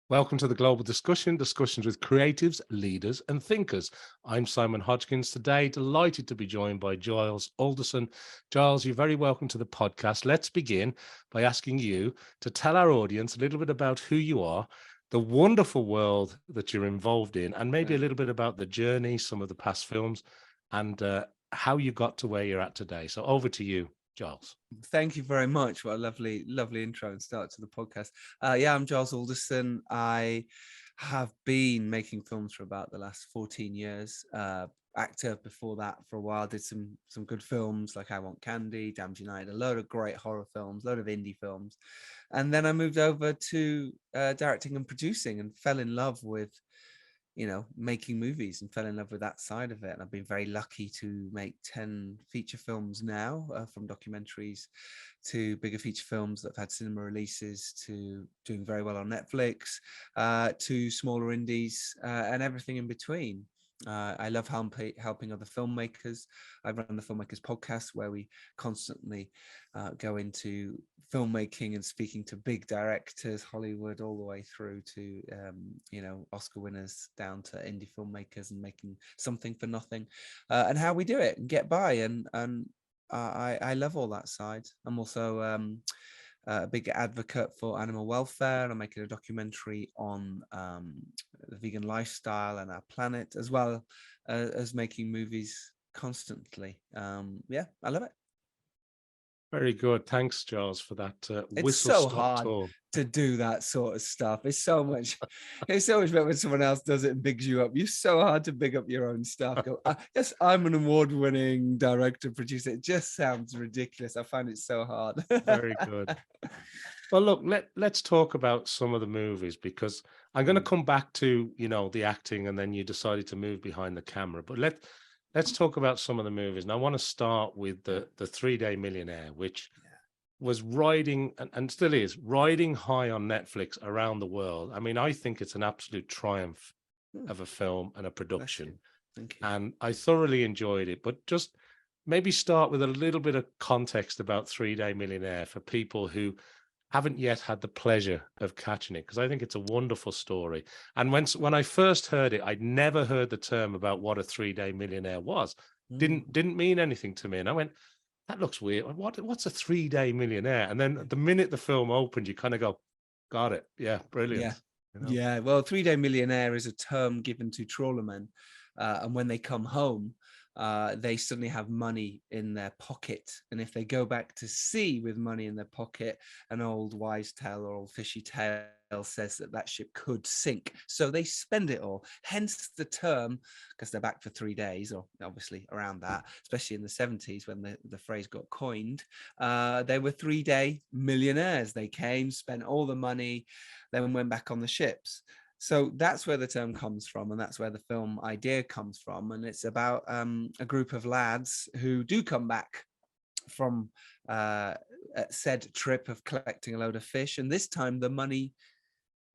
Welcome to the Global Discussion, discussions with creatives, leaders, and thinkers. I'm Simon Hodgkins today, delighted to be joined by Giles Alderson. Giles, you're very welcome to the podcast. Let's begin by asking you to tell our audience a little bit about who you are, the wonderful world that you're involved in, and maybe a little bit about the journey, some of the past films, and how you got to where you're at today. So over to you, Giles. Thank you very much. What a lovely intro and start to the podcast. I'm Giles Alderson. I have been making films for about the last 14 years. Actor before that for a while, did some good films like I Want Candy, Damned United, a load of great horror films, a load of indie films. And then I moved over to directing and producing and fell in love with making movies and fell in love with that side of it. And I've been very lucky to make 10 feature films now, from documentaries to bigger feature films that have had cinema releases to doing very well on Netflix, to smaller indies, and everything in between. I love helping other filmmakers. I run the Filmmakers podcast where we constantly go into filmmaking and speaking to big directors, Hollywood, all the way through to Oscar winners, down to indie filmmakers and making something for nothing, and how we do it and get by. And I love all that side. I'm also a big advocate for animal welfare. I'm making a documentary on the vegan lifestyle and our planet, as well as making movies constantly. I love it. Very good. Thanks, Giles, for that It's so whistle-stop hard tour. to do that sort of stuff. It's so much better when someone else does it and bigs you up. You're so hard to big up your own stuff. Go, yes, I'm an award-winning director, producer. It just sounds ridiculous. I find it so hard. Very good. Well, look, let's talk about some of the movies, because I'm going to come back to, the acting, and then you decided to move behind the camera. But let's talk about some of the movies. And I want to start with the 3-Day Millionaire, which was riding and still is riding high on Netflix around the world. I mean, I think it's an absolute triumph of a film and a production. Thank you. And I thoroughly enjoyed it. But just maybe start with a little bit of context about 3-Day Millionaire for people who haven't yet had the pleasure of catching it, because I think it's a wonderful story. And when I first heard it, I'd never heard the term about what a 3-day millionaire was. Didn't mean anything to me. And I went, that looks weird. What's a 3-day millionaire? And then the minute the film opened, you kind of go, got it. Yeah, brilliant. Yeah. Well, 3-day millionaire is a term given to trawlermen, and when they come home, they suddenly have money in their pocket. And if they go back to sea with money in their pocket, an old wise tale or old fishy tale says that ship could sink. So they spend it all. Hence the term, because they're back for 3 days, or obviously around that, especially in the 70s when the phrase got coined. They were 3-day millionaires. They came, spent all the money, then went back on the ships. So that's where the term comes from, and that's where the film idea comes from. And it's about a group of lads who do come back from said trip of collecting a load of fish, and this time the money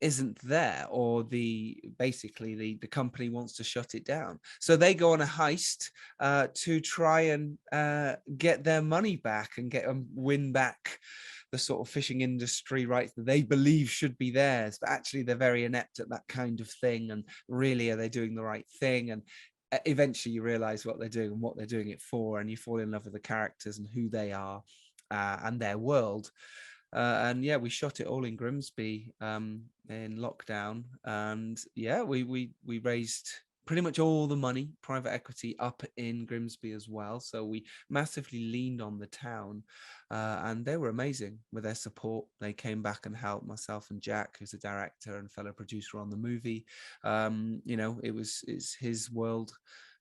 isn't there, or the company wants to shut it down. So they go on a heist to try and get their money back and win back the sort of fishing industry rights that they believe should be theirs, but actually they're very inept at that kind of thing. And really, are they doing the right thing? And eventually you realize what they're doing and what they're doing it for, and you fall in love with the characters and who they are, and their world. And yeah, we shot it all in Grimsby in lockdown, and yeah, we raised pretty much all the money, private equity, up in Grimsby as well. So we massively leaned on the town, and they were amazing with their support. They came back and helped myself and Jack, who's a director and fellow producer on the movie. It's his world,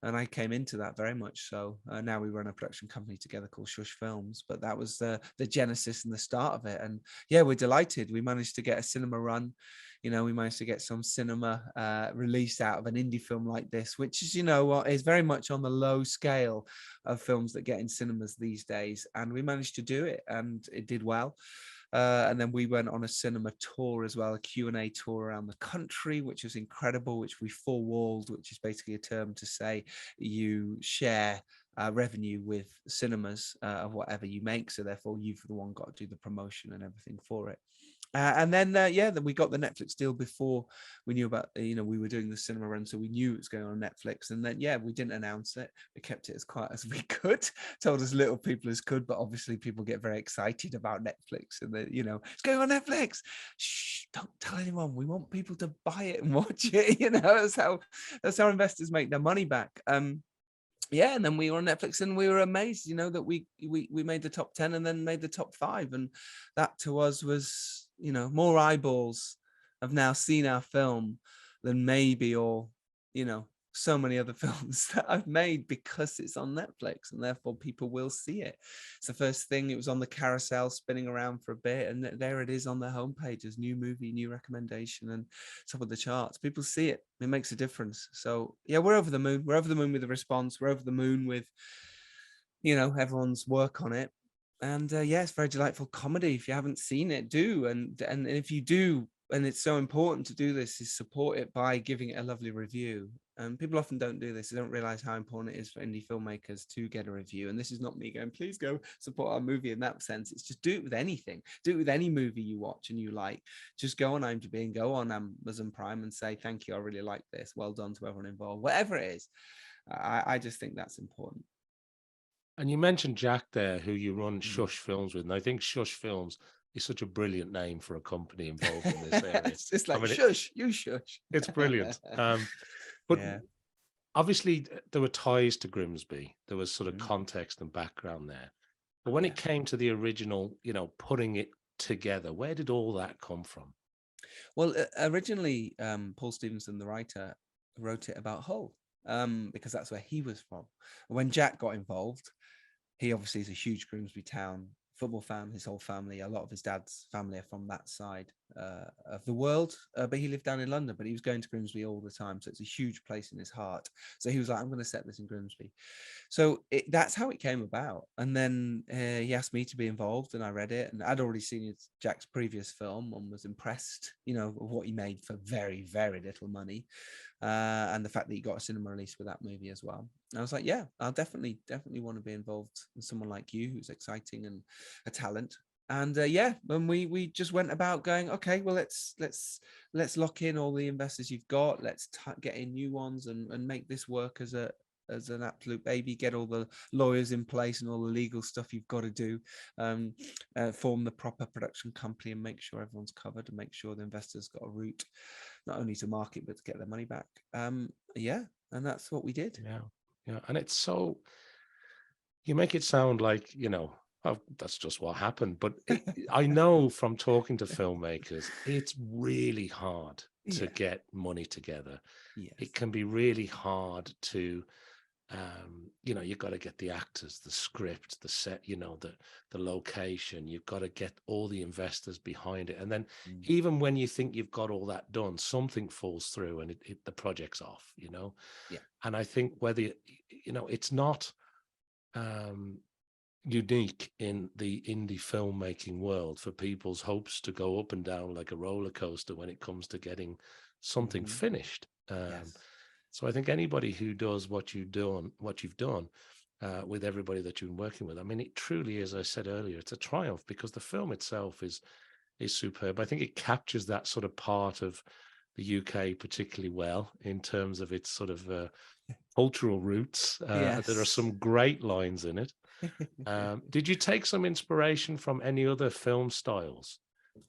and I came into that very much so. Now we run a production company together called Shush Films, but that was the genesis and the start of it. And yeah, we're delighted. We managed to get a cinema run. We managed to get some cinema release out of an indie film like this, which is, is very much on the low scale of films that get in cinemas these days. And we managed to do it, and it did well. And then we went on a cinema tour as well, a Q&A tour around the country, which was incredible, which we four-walled, which is basically a term to say you share revenue with cinemas of whatever you make. So therefore, you've the one got to do the promotion and everything for it. And then, then we got the Netflix deal before we knew about, we were doing the cinema run. So we knew it was going on Netflix. And then, we didn't announce it. We kept it as quiet as we could, told as little people as could. But obviously people get very excited about Netflix and it's going on Netflix. Shh, don't tell anyone. We want people to buy it and watch it. That's how investors make their money back. And then we were on Netflix and we were amazed, that we made the top 10 and then made the top 5. And that to us was, more eyeballs have now seen our film than maybe, or, so many other films that I've made because it's on Netflix and therefore people will see it. It's the first thing. It was on the carousel spinning around for a bit and there it is on their homepage as new movie, new recommendation and top of the charts. People see it. It makes a difference. So we're over the moon. We're over the moon with the response. We're over the moon with, everyone's work on it. And it's very delightful comedy. If you haven't seen it, do. And if you do, and it's so important to do this, is support it by giving it a lovely review. People often don't do this. They don't realize how important it is for indie filmmakers to get a review. And this is not me going, please go support our movie in that sense. It's just do it with anything. Do it with any movie you watch and you like. Just go on IMDb and go on Amazon Prime and say, thank you, I really like this. Well done to everyone involved. Whatever it is. I just think that's important. And you mentioned Jack there, who you run Shush Films with. And I think Shush Films is such a brilliant name for a company involved in this area. It's just like, shush, you shush. It's brilliant. But obviously there were ties to Grimsby. There was sort of context and background there. But when it came to the original, putting it together, where did all that come from? Well, originally, Paul Stevenson, the writer, wrote it about Hull because that's where he was from. When Jack got involved, he obviously is a huge Grimsby Town football fan. His whole family, a lot of his dad's family are from that side of the world, but he lived down in London, but he was going to Grimsby all the time, so it's a huge place in his heart. So he was like, I'm going to set this in Grimsby. So that's how it came about. And then he asked me to be involved, and I read it, and I'd already seen Jack's previous film and was impressed, of what he made for very, very little money, and the fact that he got a cinema release with that movie as well. And I was like, yeah, I'll definitely want to be involved in someone like you who's exciting and a talent. And when we just went about going, okay, well, let's lock in all the investors you've got. Let's get in new ones and make this work as an absolute baby. Get all the lawyers in place and all the legal stuff you've got to do. Form the proper production company and make sure everyone's covered and make sure the investors got a route, not only to market but to get their money back. And that's what we did. Yeah, and it's so, you make it sound like, oh, that's just what happened. But I know from talking to filmmakers, it's really hard to get money together. Yes. It can be really hard to, you've got to get the actors, the script, the set, the location. You've got to get all the investors behind it. And then even when you think you've got all that done, something falls through and the project's off, Yeah. And I think whether, it's not unique in the indie filmmaking world for people's hopes to go up and down like a roller coaster when it comes to getting something finished. Yes. So I think anybody who does what you've done with everybody that you've been working with, I mean, it truly is, as I said earlier, it's a triumph because the film itself is superb. I think it captures that sort of part of the UK particularly well in terms of its sort of cultural roots. Yes. There are some great lines in it. Did you take some inspiration from any other film styles?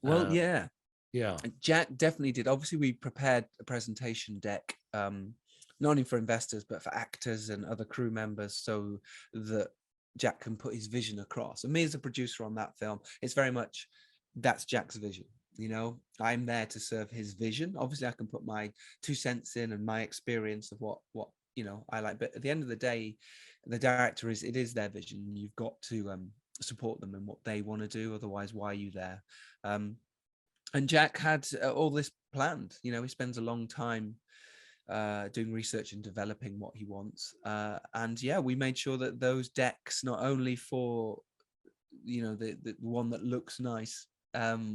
Well, yeah. Yeah. Jack definitely did. Obviously, we prepared a presentation deck, not only for investors, but for actors and other crew members so that Jack can put his vision across. And me as a producer on that film, it's very much, that's Jack's vision. I'm there to serve his vision. Obviously, I can put my 2 cents in and my experience of what I like. But at the end of the day, the director it is their vision. You've got to support them in what they want to do. Otherwise, why are you there? And Jack had all this planned. He spends a long time doing research and developing what he wants. And we made sure that those decks, not only for the one that looks nice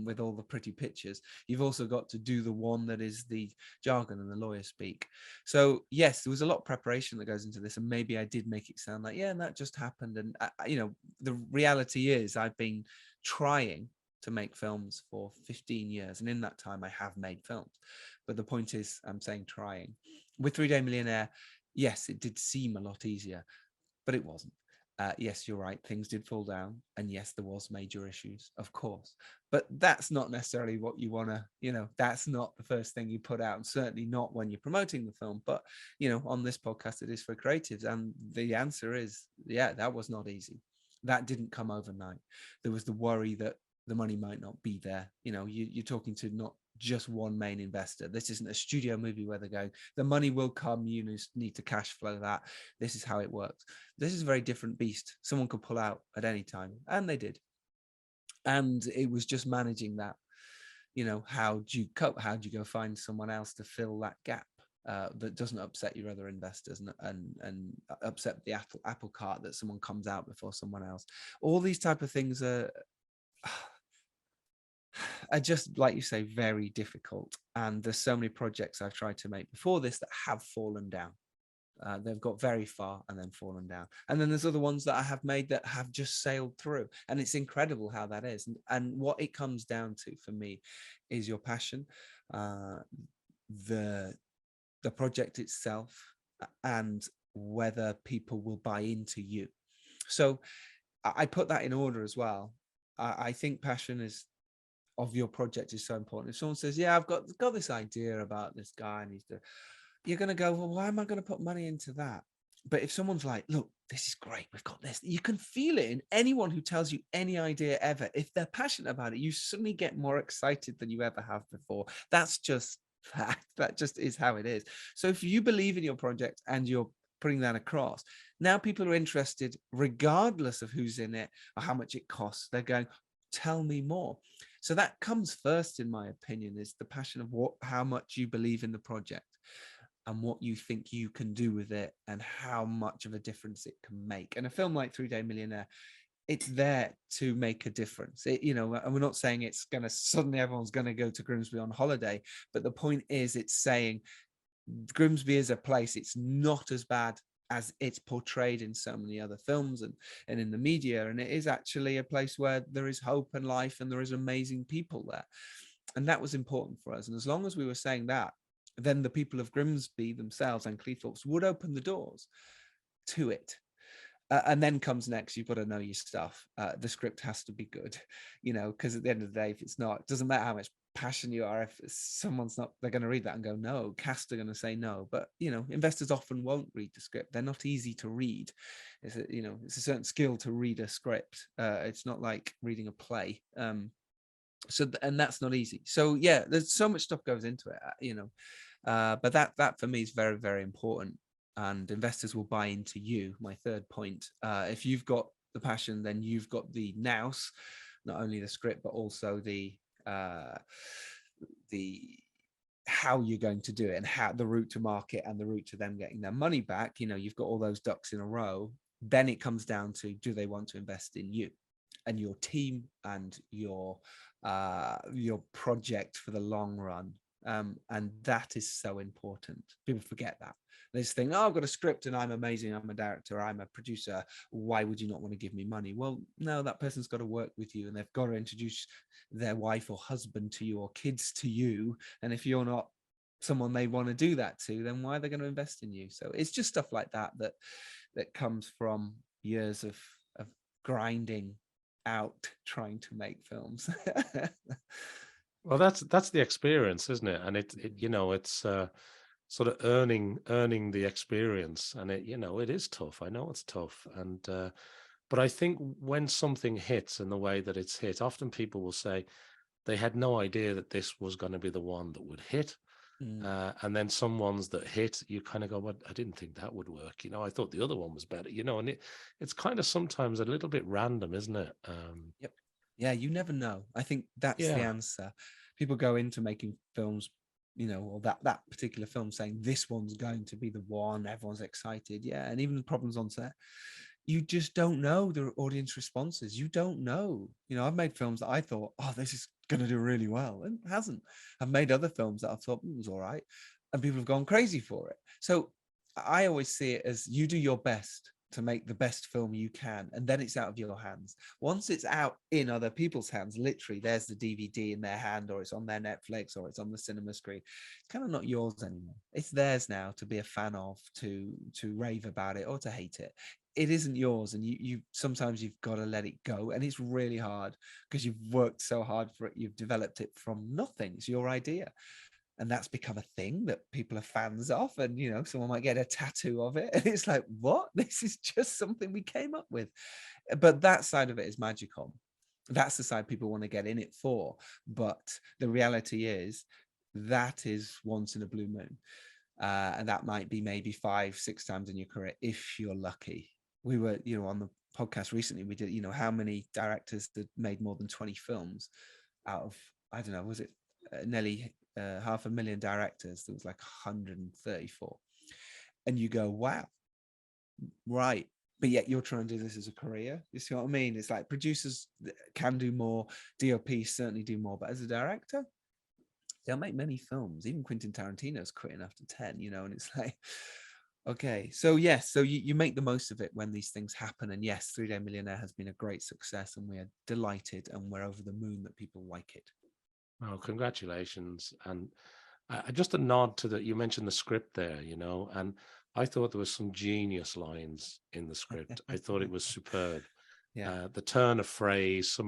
with all the pretty pictures, you've also got to do the one that is the jargon and the lawyer speak. So yes, there was a lot of preparation that goes into this, and maybe I did make it sound like, and that just happened. And the reality is I've been trying to make films for 15 years. And in that time, I have made films. But the point is, I'm saying trying. With 3-Day Millionaire, yes, it did seem a lot easier, but it wasn't. Yes, you're right. Things did fall down. And yes, there was major issues, of course. But that's not necessarily what you want to, that's not the first thing you put out. And certainly not when you're promoting the film. But, on this podcast, it is for creatives. And the answer is, yeah, that was not easy. That didn't come overnight. There was the worry that the money might not be there. You're talking to not just one main investor. This isn't a studio movie where they're going, the money will come, you need to cash flow that. This is how it works. This is a very different beast. Someone could pull out at any time, and they did. And it was just managing that. How do you cope? How do you go find someone else to fill that gap that doesn't upset your other investors and upset the apple cart that someone comes out before someone else? All these type of things are just, like you say, very difficult. And there's so many projects I've tried to make before this that have fallen down. They've got very far and then fallen down. And then there's other ones that I have made that have just sailed through. And it's incredible how that is. And what it comes down to for me is your passion, the project itself, and whether people will buy into you. So I put that in order as well. I think passion of your project is so important. If someone says, yeah, I've got this idea about this guy and you're going to go, well, why am I going to put money into that? But if someone's like, look, this is great, we've got this, you can feel it in anyone who tells you any idea ever. If they're passionate about it, you suddenly get more excited than you ever have before. That's just fact. That just is how it is. So if you believe in your project and you're putting that across, now people are interested regardless of who's in it or how much it costs. They're going, tell me more. So that comes first, in my opinion, is the passion of how much you believe in the project and what you think you can do with it and how much of a difference it can make. And a film like 3-Day Millionaire, it's there to make a difference. And we're not saying it's going to suddenly everyone's going to go to Grimsby on holiday, but the point is it's saying Grimsby is a place, it's not as bad as it's portrayed in so many other films and in the media. And it is actually a place where there is hope and life and there is amazing people there. And that was important for us. And as long as we were saying that, then the people of Grimsby themselves and Cleethorpes would open the doors to it. And then comes next, you've got to know your stuff. The script has to be good, because at the end of the day, if it's not, it doesn't matter how much passion you are. If someone's not, they're going to read that and go, no. Cast are going to say no. But, investors often won't read the script. They're not easy to read. It's a certain skill to read a script. It's not like reading a play. And that's not easy. So, yeah, there's so much stuff goes into it, but that for me is very, very important. And investors will buy into you. My third point, if you've got the passion, then you've got the nous, not only the script, but also the how you're going to do it and how the route to market and the route to them getting their money back. You've got all those ducks in a row. Then it comes down to, do they want to invest in you and your team and your project for the long run? And that is so important. People forget that. They just think, oh, I've got a script and I'm amazing. I'm a director. I'm a producer. Why would you not want to give me money? Well, no, that person's got to work with you and they've got to introduce their wife or husband to you or kids to you. And if you're not someone they want to do that to, then why are they going to invest in you? So it's just stuff like that comes from years of grinding out, trying to make films. Well, that's the experience, isn't it? And it's sort of earning the experience, and it is tough. I know it's tough, and but I think when something hits in the way that it's hit, often people will say they had no idea that this was going to be the one that would hit. And then some ones that hit, you kind of go, well, I didn't think that would work. I thought the other one was better, and it's kind of sometimes a little bit random, isn't it? Yep. Yeah, you never know. I think that's the answer. People go into making films, or that particular film saying this one's going to be the one, everyone's excited. Yeah. And even the problems on set, you just don't know the audience responses. You don't know. I've made films that I thought, oh, this is going to do really well, and it hasn't. I've made other films that I thought it was all right, and people have gone crazy for it. So I always see it as you do your best to make the best film you can, and then it's out of your hands. Once it's out in other people's hands, literally there's the DVD in their hand, or it's on their Netflix, or it's on the cinema screen, it's kind of not yours anymore. It's theirs now to be a fan of, to rave about it or to hate it. It isn't yours, and you sometimes you've got to let it go, and it's really hard because you've worked so hard for it. You've developed it from nothing. It's your idea, and that's become a thing that people are fans of. And someone might get a tattoo of it, and it's like, what? This is just something we came up with. But that side of it is magical. That's the side people want to get in it for. But the reality is that is once in a blue moon, and that might be maybe 5-6 times in your career if you're lucky. We were on the podcast recently, we did how many directors that made more than 20 films out of, I don't know, was it nearly 500,000 directors? There was like 134, and you go, wow, right? But yet you're trying to do this as a career. You see what I mean? It's like producers can do more, DOPs certainly do more, but as a director, they'll make many films. Even Quentin Tarantino's quitting after 10, and it's like, okay, so yes, so you make the most of it when these things happen. And yes, 3-Day Millionaire has been a great success, and we are delighted, and we're over the moon that people like it. Oh, congratulations. And just a nod to that, you mentioned the script there, and I thought there was some genius lines in the script. I thought it was superb. Yeah. The turn of phrase,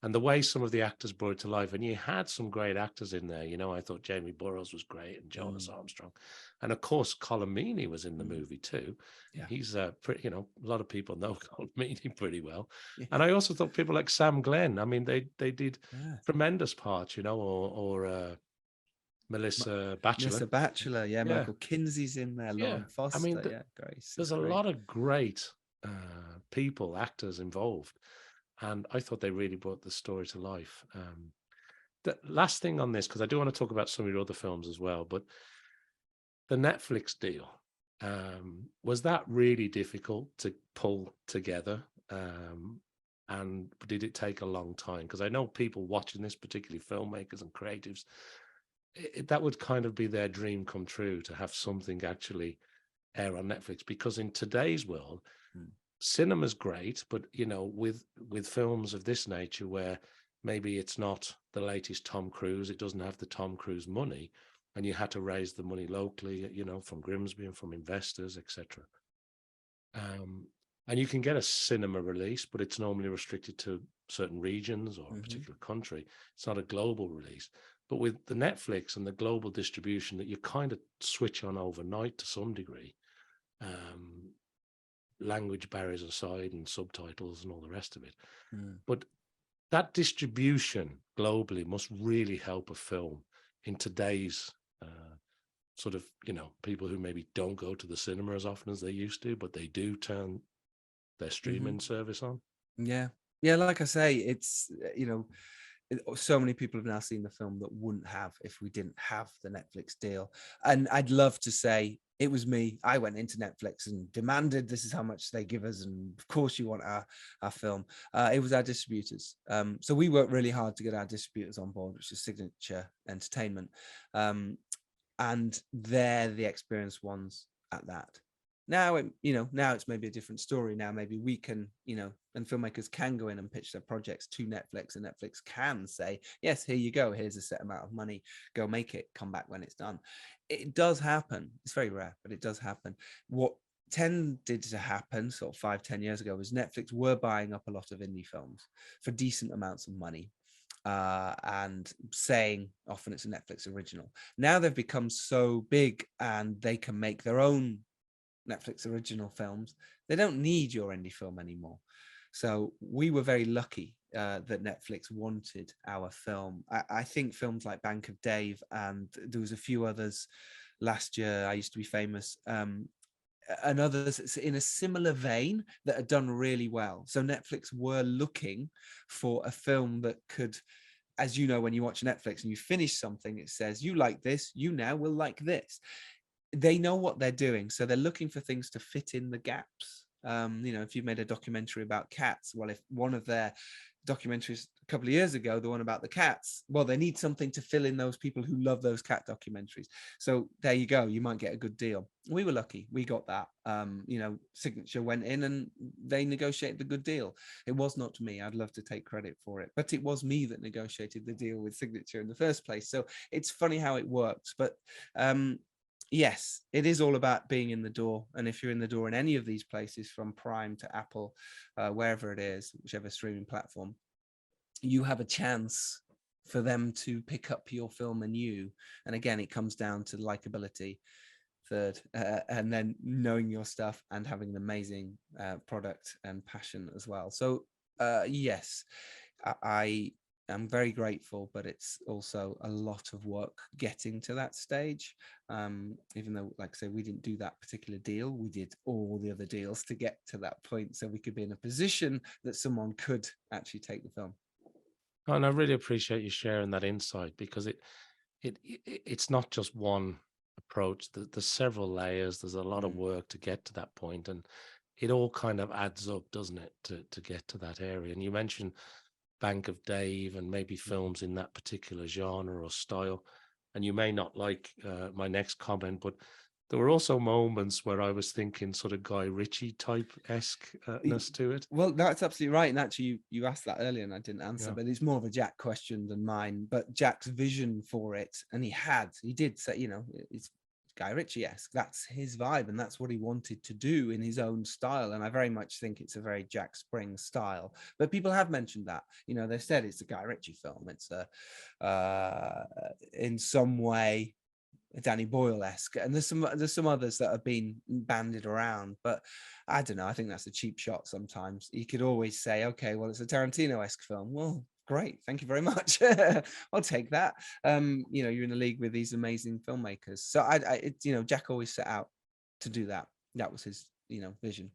and the way some of the actors brought it to life. And you had some great actors in there. I thought Jamie Burrows was great, and Jonas Armstrong. And of course, Colm Meaney was in the movie too. Yeah. He's pretty, a lot of people know Colm Meaney pretty well. Yeah. And I also thought people like Sam Glenn, I mean, they did tremendous parts, or Melissa Batchelor. Melissa Batchelor, yeah. Michael Kinsey's in there, Lauren Foster. I mean, Grace. There's a lot of great people, actors involved. And I thought they really brought the story to life. The last thing on this, because I do want to talk about some of your other films as well, but the Netflix deal, was that really difficult to pull together? And did it take a long time? Because I know people watching this, particularly filmmakers and creatives, that would kind of be their dream come true, to have something actually air on Netflix. Because in today's world, cinema's great, but with films of this nature, where maybe it's not the latest Tom Cruise, it doesn't have the Tom Cruise money, and you had to raise the money locally, from Grimsby and from investors, etc. And you can get a cinema release, but it's normally restricted to certain regions or a particular country. It's not a global release. But with the Netflix and the global distribution that you kind of switch on overnight to some degree, language barriers aside and subtitles and all the rest of it. But that distribution globally must really help a film in today's sort of, people who maybe don't go to the cinema as often as they used to, but they do turn their streaming service on. Yeah, like I say, it's so many people have now seen the film that wouldn't have if we didn't have the Netflix deal. And I'd love to say it was me. I went into Netflix and demanded, this is how much they give us, and of course you want our film. It was our distributors. So we worked really hard to get our distributors on board, which is Signature Entertainment. And they're the experienced ones at that. Now, now it's maybe a different story. Now maybe we can, and filmmakers can go in and pitch their projects to Netflix, and Netflix can say, yes, here you go. Here's a set amount of money. Go make it. Come back when it's done. It does happen. It's very rare, but it does happen. What tended to happen sort of 5-10 years ago was Netflix were buying up a lot of indie films for decent amounts of money. And saying often it's a Netflix original. Now they've become so big and they can make their own Netflix original films. They don't need your indie film anymore. So we were very lucky that Netflix wanted our film. I think films like Bank of Dave, and there was a few others last year, I Used to Be Famous, and others in a similar vein that had done really well. So Netflix were looking for a film that could, as you know, when you watch Netflix and you finish something, it says, you like this, you now will like this. They know what they're doing. So they're looking for things to fit in the gaps If you made a documentary about cats, well, if one of their documentaries a couple of years ago, the one about the cats, well, they need something to fill in those people who love those cat documentaries. So there you go, you might get a good deal. We were lucky, we got that. Signature went in and they negotiated a good deal. It was not me, I'd love to take credit for it, but it was me that negotiated the deal with Signature in the first place. So it's funny how it works. But yes, it is all about being in the door. And if you're in the door in any of these places, from Prime to Apple, wherever it is, whichever streaming platform, you have a chance for them to pick up your film and you. And again, it comes down to likability, third, and then knowing your stuff and having an amazing product and passion as well. So yes, I am very grateful, but it's also a lot of work getting to that stage. Even though, like I say, we didn't do that particular deal, we did all the other deals to get to that point, so we could be in a position that someone could actually take the film. And I really appreciate you sharing that insight, because it's not just one approach. There's several layers. There's a lot of work to get to that point, and it all kind of adds up, doesn't it, to get to that area. And you mentioned Bank of Dave and maybe films in that particular genre or style. And you may not like my next comment, but there were also moments where I was thinking sort of Guy Ritchie type-esque-ness to it. Well, that's absolutely right. And actually, you asked that earlier and I didn't answer, Yeah. but it's more of a Jack question than mine. But Jack's vision for it, and he did say, it's Guy Ritchie-esque. That's his vibe, and that's what he wanted to do in his own style. And I very much think it's a very Jack Spring style. But people have mentioned that. They've said it's a Guy Ritchie film. It's in some way Danny Boyle-esque, and there's some others that have been bandied around, but I don't know, I think that's a cheap shot sometimes. You could always say, okay, well, it's a Tarantino-esque film. Well, great, thank you very much. I'll take that. You're in a league with these amazing filmmakers. So Jack always set out to do that. That was his vision.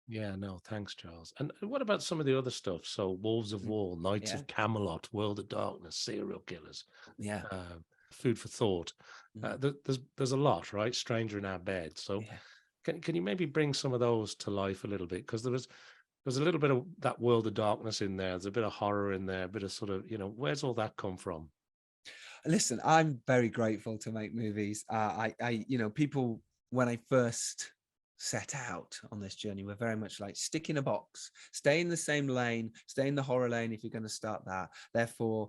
Yeah, no, thanks, Charles. And what about some of the other stuff? So Wolves of Wall, Knights of Camelot, World of Darkness, Serial Killers. Yeah. Food for thought. There's a lot, right? Stranger in Our Bed. So can you maybe bring some of those to life a little bit? Because there's a little bit of that World of Darkness in there. There's a bit of horror in there, a bit of sort of, where's all that come from? Listen, I'm very grateful to make movies. People, when I first set out on this journey, were very much like, stick in a box, stay in the same lane, stay in the horror lane if you're going to start that. Therefore,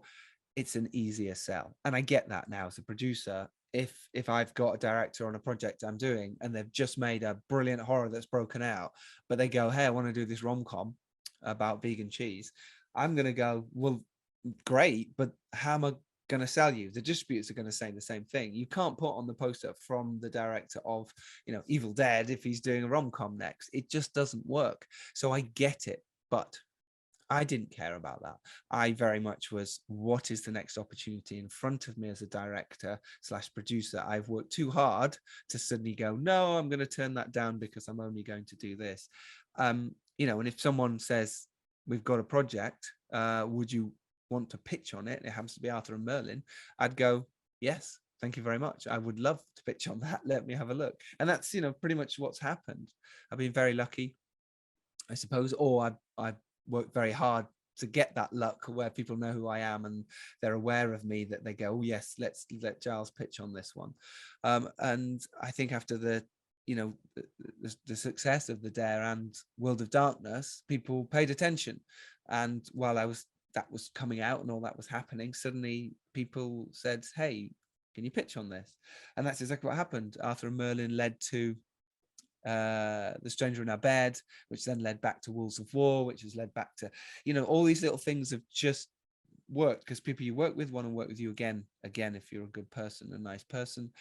it's an easier sell. And I get that now as a producer. If I've got a director on a project I'm doing and they've just made a brilliant horror that's broken out, but they go, hey, I want to do this rom-com about vegan cheese, I'm going to go, well, great, but how am I going to sell you? The distributors are going to say the same thing. You can't put on the poster from the director of Evil Dead if he's doing a rom-com next. It just doesn't work. So I get it, but I didn't care about that. I very much was, what is the next opportunity in front of me as a director / producer? I've worked too hard to suddenly go, no, I'm going to turn that down because I'm only going to do this. And if someone says, we've got a project, would you want to pitch on it? It happens to be Arthur and Merlin. I'd go, yes, thank you very much. I would love to pitch on that. Let me have a look. And that's, pretty much what's happened. I've been very lucky, I suppose, or I've worked very hard to get that luck where people know who I am and they're aware of me, that they go, oh yes, let's let Giles pitch on this one. And I think after the success of The Dare and World of Darkness, people paid attention. And while that was coming out and all that was happening, suddenly people said, hey, can you pitch on this? And that's exactly what happened. Arthur and Merlin led to The Stranger in Our Bed, which then led back to Wolves of War, which has led back to, all these little things have just worked because people you work with want to work with you again if you're a good person, a nice person.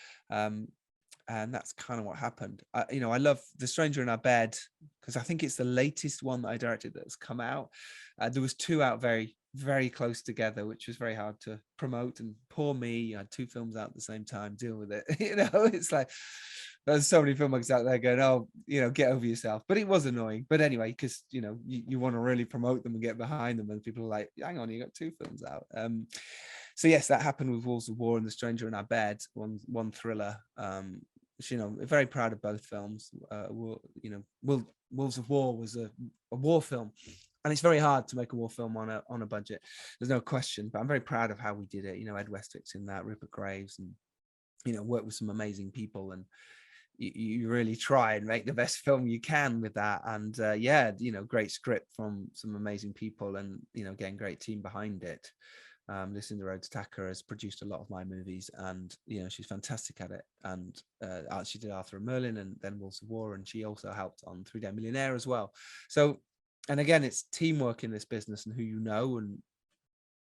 And that's kind of what happened. I love The Stranger in Our Bed because I think it's the latest one that I directed that's come out. There was 2 out very, very close together, which was very hard to promote. And poor me, I had 2 films out at the same time, deal with it. It's like, there's so many filmmakers out there going, oh, get over yourself. But it was annoying. But anyway, because, you want to really promote them and get behind them. And people are like, hang on, you got 2 films out. So yes, that happened with Wolves of War and The Stranger in Our Bed, one thriller, you know, very proud of both films. You know, Wolves of War was a war film, and it's very hard to make a war film on a budget. There's no question, but I'm very proud of how we did it. You know, Ed Westwick's in that, Rupert Graves, and you know, worked with some amazing people, and you really try and make the best film you can with that. And yeah, you know, great script from some amazing people, and you know, getting great team behind it. Lucinda Rhodes Tacker has produced a lot of my movies, and you know, she's fantastic at it. And she did Arthur and Merlin, and then Wolves of War, and she also helped on 3 Day Millionaire as well. So, and again, it's teamwork in this business, and who you know, and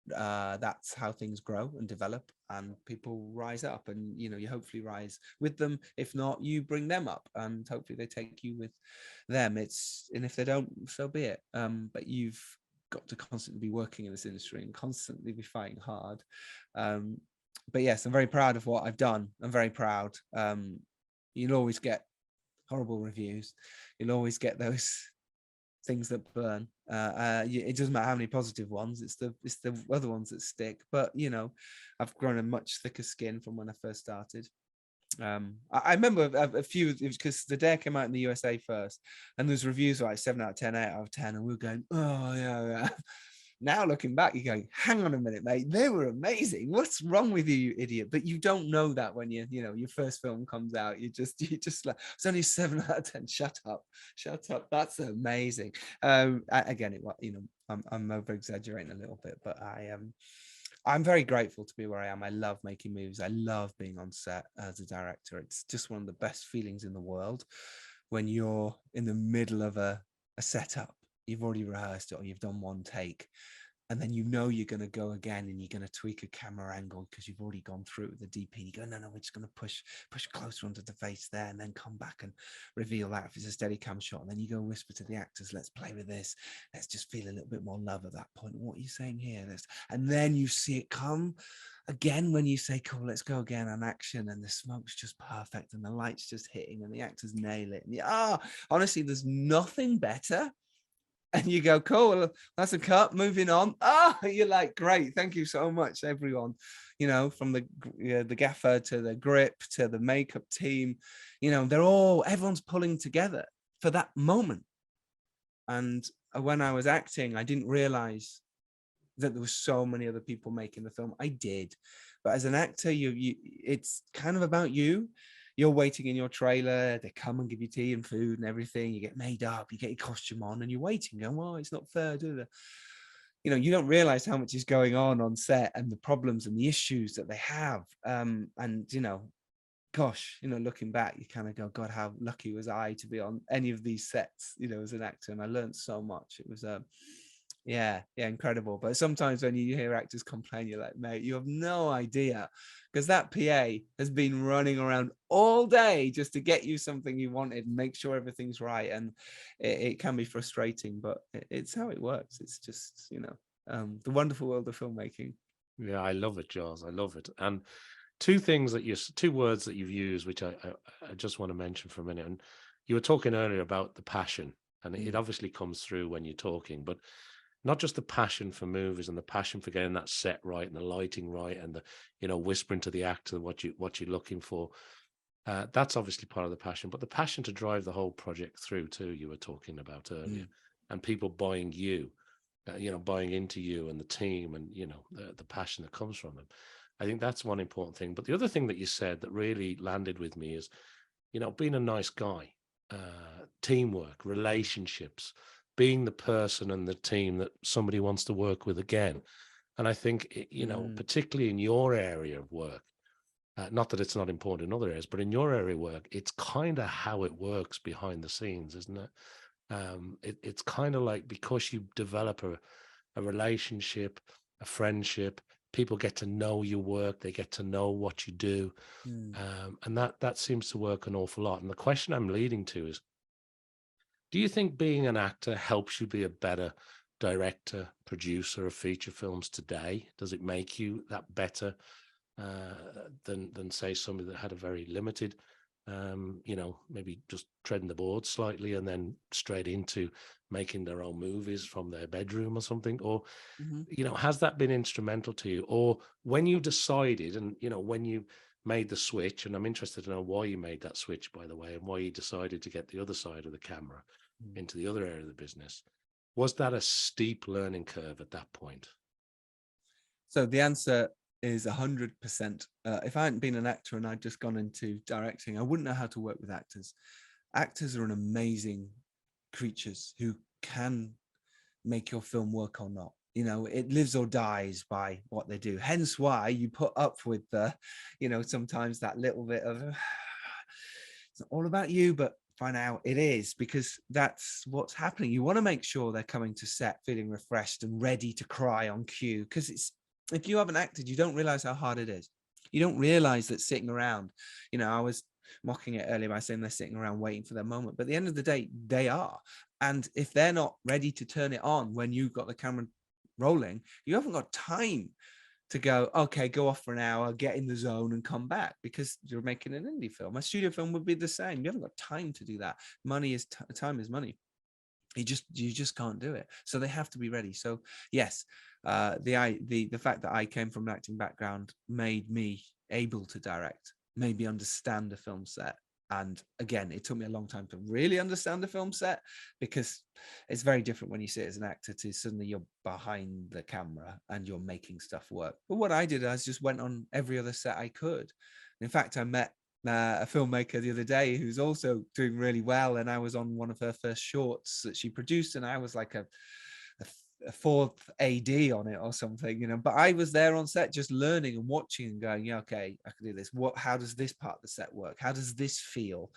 that's how things grow and develop, and people rise up, and you know, you hopefully rise with them. If not, you bring them up, and hopefully they take you with them. And if they don't, so be it. But you've got to constantly be working in this industry and constantly be fighting hard. But yes, I'm very proud of what I've done. I'm very proud. You'll always get horrible reviews. You'll always get those things that burn. It doesn't matter how many positive ones, it's the other ones that stick. But you know, I've grown a much thicker skin from when I first started. I remember a few, because The Dare came out in the USA first, and those reviews were like 7 out of 10, 8 out of 10, and we were going, oh yeah. Now looking back, you're going, hang on a minute, mate, they were amazing. What's wrong with you, you idiot? But you don't know that when you know, your first film comes out. You just like, it's only 7 out of 10. Shut up. That's amazing. Again, you know, I'm over exaggerating a little bit, but I'm very grateful to be where I am. I love making movies. I love being on set as a director. It's just one of the best feelings in the world when you're in the middle of a setup. You've already rehearsed it, or you've done one take, and then you know you're going to go again, and you're going to tweak a camera angle because you've already gone through it with the DP. You go, no, we're just going to push closer onto the face there, and then come back and reveal that if it's a steady cam shot. And then you go whisper to the actors, let's play with this. Let's just feel a little bit more love at that point. What are you saying here? And then you see it come again when you say, cool, let's go again on action, and the smoke's just perfect, and the light's just hitting, and the actors nail it. And honestly, there's nothing better. And you go, cool, that's a cut, moving on. You're like, great, thank you so much, everyone. You know, from the gaffer to the grip to the makeup team, you know, everyone's pulling together for that moment. And when I was acting, I didn't realize that there were so many other people making the film. I did, but as an actor, it's kind of about you. You're waiting in your trailer, they come and give you tea and food and everything, you get made up, you get your costume on, and you're waiting, going, well, it's not fair, do they? You know, you don't realize how much is going on set, and the problems and the issues that they have. And you know, gosh, you know, looking back, you kind of go, God, how lucky was I to be on any of these sets, you know, as an actor. And I learned so much. It was yeah, incredible. But sometimes when you hear actors complain, you're like, mate, you have no idea, because that PA has been running around all day just to get you something you wanted and make sure everything's right. And it can be frustrating, but it's how it works. It's just, you know, the wonderful world of filmmaking. Yeah, I love it, Giles. I love it. And two words that you've used, which I just want to mention for a minute. And you were talking earlier about the passion, and it obviously comes through when you're talking, but not just the passion for movies and the passion for getting that set right and the lighting right and the, you know, whispering to the actor what you're looking for. That's obviously part of the passion, but the passion to drive the whole project through too, you were talking about earlier, and people buying you, you know, buying into you and the team, and, you know, the passion that comes from them. I think that's one important thing. But the other thing that you said that really landed with me is, you know, being a nice guy, teamwork, relationships, being the person and the team that somebody wants to work with again. And I think, you know, particularly in your area of work, not that it's not important in other areas, but in your area of work, it's kind of how it works behind the scenes, isn't it? It's kind of like, because you develop a relationship, a friendship, people get to know your work, they get to know what you do. And that seems to work an awful lot. And the question I'm leading to is, do you think being an actor helps you be a better director, producer of feature films today? Does it make you that better than say somebody that had a very limited, you know, maybe just treading the board slightly and then straight into making their own movies from their bedroom or something? Or, you know, has that been instrumental to you? Or when you decided, and, you know, when you made the switch, and I'm interested to know why you made that switch, by the way, and why you decided to get the other side of the camera into the other area of the business. Was that a steep learning curve at that point? So the answer is 100%. If I hadn't been an actor and I'd just gone into directing, I wouldn't know how to work with actors. Actors are an amazing creatures who can make your film work or not. You know, it lives or dies by what they do. Hence why you put up with the, you know, sometimes that little bit of, it's not all about you, but by now it is, because that's what's happening. You want to make sure they're coming to set feeling refreshed and ready to cry on cue, because it's, if you haven't acted, you don't realize how hard it is. You don't realize that sitting around, you know, I was mocking it earlier by saying they're sitting around waiting for their moment, but at the end of the day, they are. And if they're not ready to turn it on when you've got the camera rolling, you haven't got time to go, okay, go off for an hour, get in the zone and come back, because you're making an indie film. A studio film would be the same. You haven't got time to do that. Money is time is money. You just can't do it. So they have to be ready. So yes, the fact that I came from an acting background made me able to direct, made me understand a film set. And again, it took me a long time to really understand the film set, because it's very different when you sit as an actor to suddenly you're behind the camera and you're making stuff work. But what I did, I just went on every other set I could. In fact, I met a filmmaker the other day who's also doing really well, and I was on one of her first shorts that she produced, and I was like a fourth AD on it or something, you know, but I was there on set just learning and watching and going, yeah, okay, I can do this. How does this part of the set work? How does this feel?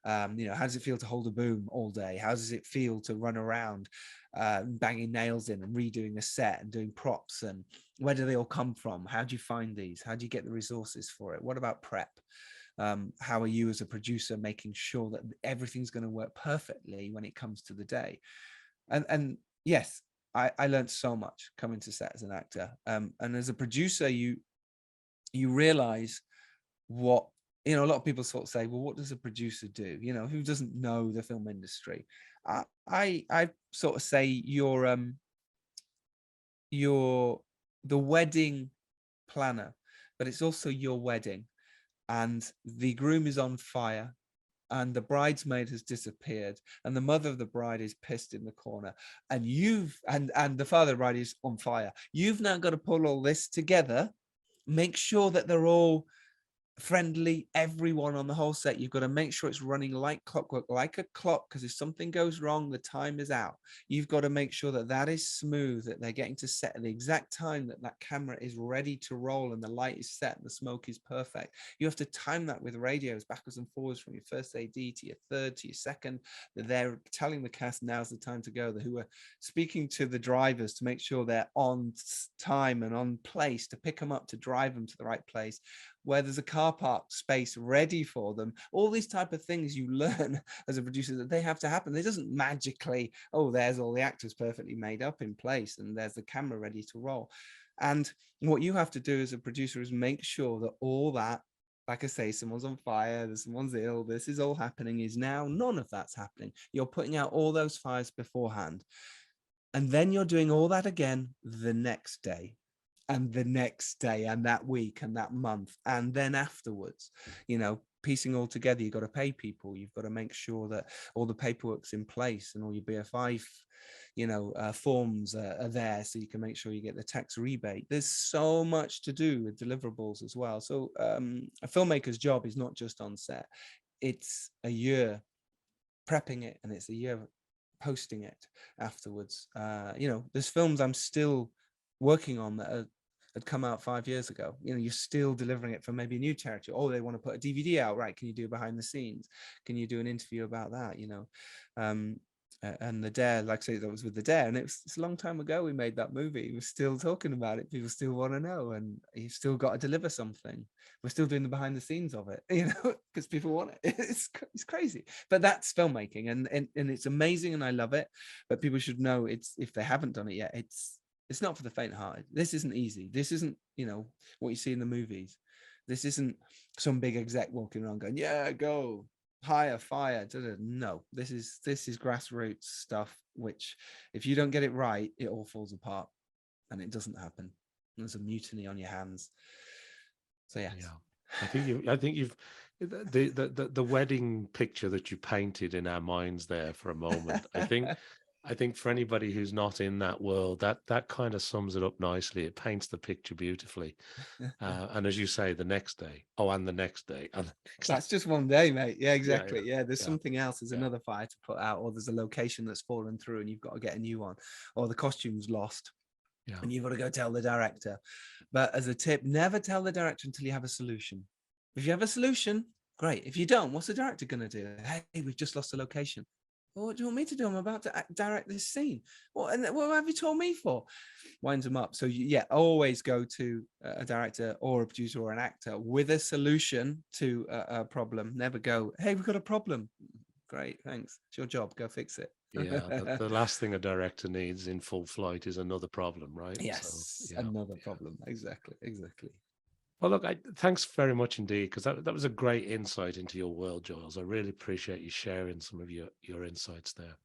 You know, how does it feel to hold a boom all day? How does it feel to run around banging nails in and redoing a set and doing props? And where do they all come from? How do you find these? How do you get the resources for it? What about prep? How are you as a producer making sure that everything's going to work perfectly when it comes to the day? And yes, I learned so much coming to set as an actor. And as a producer, you realize what, you know, a lot of people sort of say, well, what does a producer do? You know, who doesn't know the film industry? I sort of say you're the wedding planner, but it's also your wedding, and the groom is on fire, and the bridesmaid has disappeared, and the mother of the bride is pissed in the corner, and and the father of the bride is on fire. You've now got to pull all this together, make sure that they're all friendly, everyone on the whole set. You've got to make sure it's running like clockwork, like a clock, because if something goes wrong, the time is out. You've got to make sure that that is smooth, that they're getting to set at the exact time that that camera is ready to roll and the light is set and the smoke is perfect. You have to time that with radios backwards and forwards from your first AD to your third to your second. They're telling the cast now's the time to go, who are speaking to the drivers to make sure they're on time and on place to pick them up, to drive them to the right place, where there's a car park space ready for them. All these type of things you learn as a producer that they have to happen. It doesn't magically, oh, there's all the actors perfectly made up in place and there's the camera ready to roll. And what you have to do as a producer is make sure that all that, like I say, someone's on fire, someone's ill, this is all happening, is now none of that's happening. You're putting out all those fires beforehand. And then you're doing all that again the next day, and the next day, and that week, and that month, and then afterwards, you know, piecing all together. You've got to pay people, you've got to make sure that all the paperwork's in place and all your BFI, you know, forms are there, so you can make sure you get the tax rebate. There's so much to do with deliverables as well. So a filmmaker's job is not just on set, it's a year prepping it, and it's a year posting it afterwards. You know, there's films I'm still working on that had come out 5 years ago. You know, you're still delivering it for maybe a new territory. Oh, they want to put a DVD out, right? Can you do behind the scenes? Can you do an interview about that? You know, and The Dare, like I say, that was with The Dare, and it's a long time ago we made that movie. We're still talking about it. People still want to know, and you've still got to deliver something. We're still doing the behind the scenes of it, you know, because people want it. It's crazy, but that's filmmaking, and it's amazing, and I love it. But people should know, it's, if they haven't done it yet, it's not for the faint-hearted. This isn't easy. This isn't, you know, what you see in the movies. This isn't some big exec walking around going, yeah, go hire, fire. No, this is grassroots stuff, which if you don't get it right, it all falls apart, and it doesn't happen. There's a mutiny on your hands. So yeah. I think you've the wedding picture that you painted in our minds there for a moment. I think for anybody who's not in that world, that kind of sums it up nicely. It paints the picture beautifully. And as you say, the next day, and the next day, and the next That's day. just one day, mate. Yeah, Yeah, exactly. Yeah, there's yeah, something else. There's yeah, another fire to put out, or there's a location that's fallen through and you've got to get a new one, or the costume's lost yeah, and you've got to go tell the director. But as a tip, never tell the director until you have a solution. If you have a solution, great. If you don't, what's the director going to do? Hey, we've just lost a location. Well, what do you want me to do? I'm about to direct this scene. What have you told me for? Winds them up. So yeah, always go to a director or a producer or an actor with a solution to a problem. Never go, hey, we've got a problem. Great, thanks. It's your job. Go fix it. yeah. The last thing a director needs in full flight is another problem, right? So Yes, yeah, another yeah. problem. Exactly. Well, look, thanks very much indeed, because that was a great insight into your world, Giles. I really appreciate you sharing some of your insights there.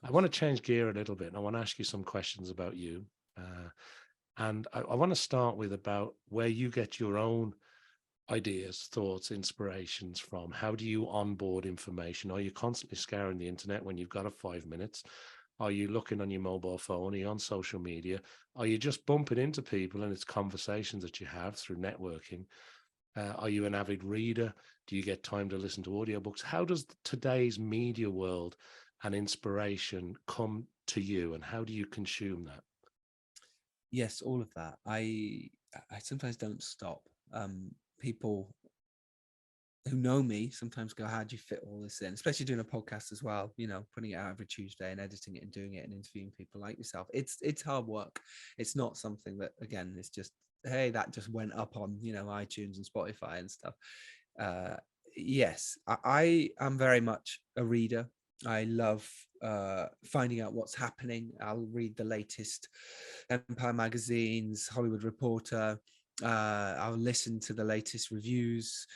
I want to change gear a little bit, and I want to ask you some questions about you. And I want to start with about where you get your own ideas, thoughts, inspirations from. How do you onboard information? Are you constantly scouring the internet when you've got a 5 minutes? Are you looking on your mobile phone? Are you on social media? Are you just bumping into people and it's conversations that you have through networking? Are you an avid reader? Do you get time to listen to audiobooks? How does today's media world and inspiration come to you, and how do you consume that? Yes, all of that. I sometimes don't stop. People who know me sometimes go, how do you fit all this in? Especially doing a podcast as well, putting it out every Tuesday and editing it and doing it and interviewing people like yourself. It's hard work. It's not something that, again, it's just, hey, that just went up on, iTunes and Spotify and stuff. Yes, I am very much a reader. I love finding out what's happening. I'll read the latest Empire magazines, Hollywood Reporter. I'll listen to the latest reviews,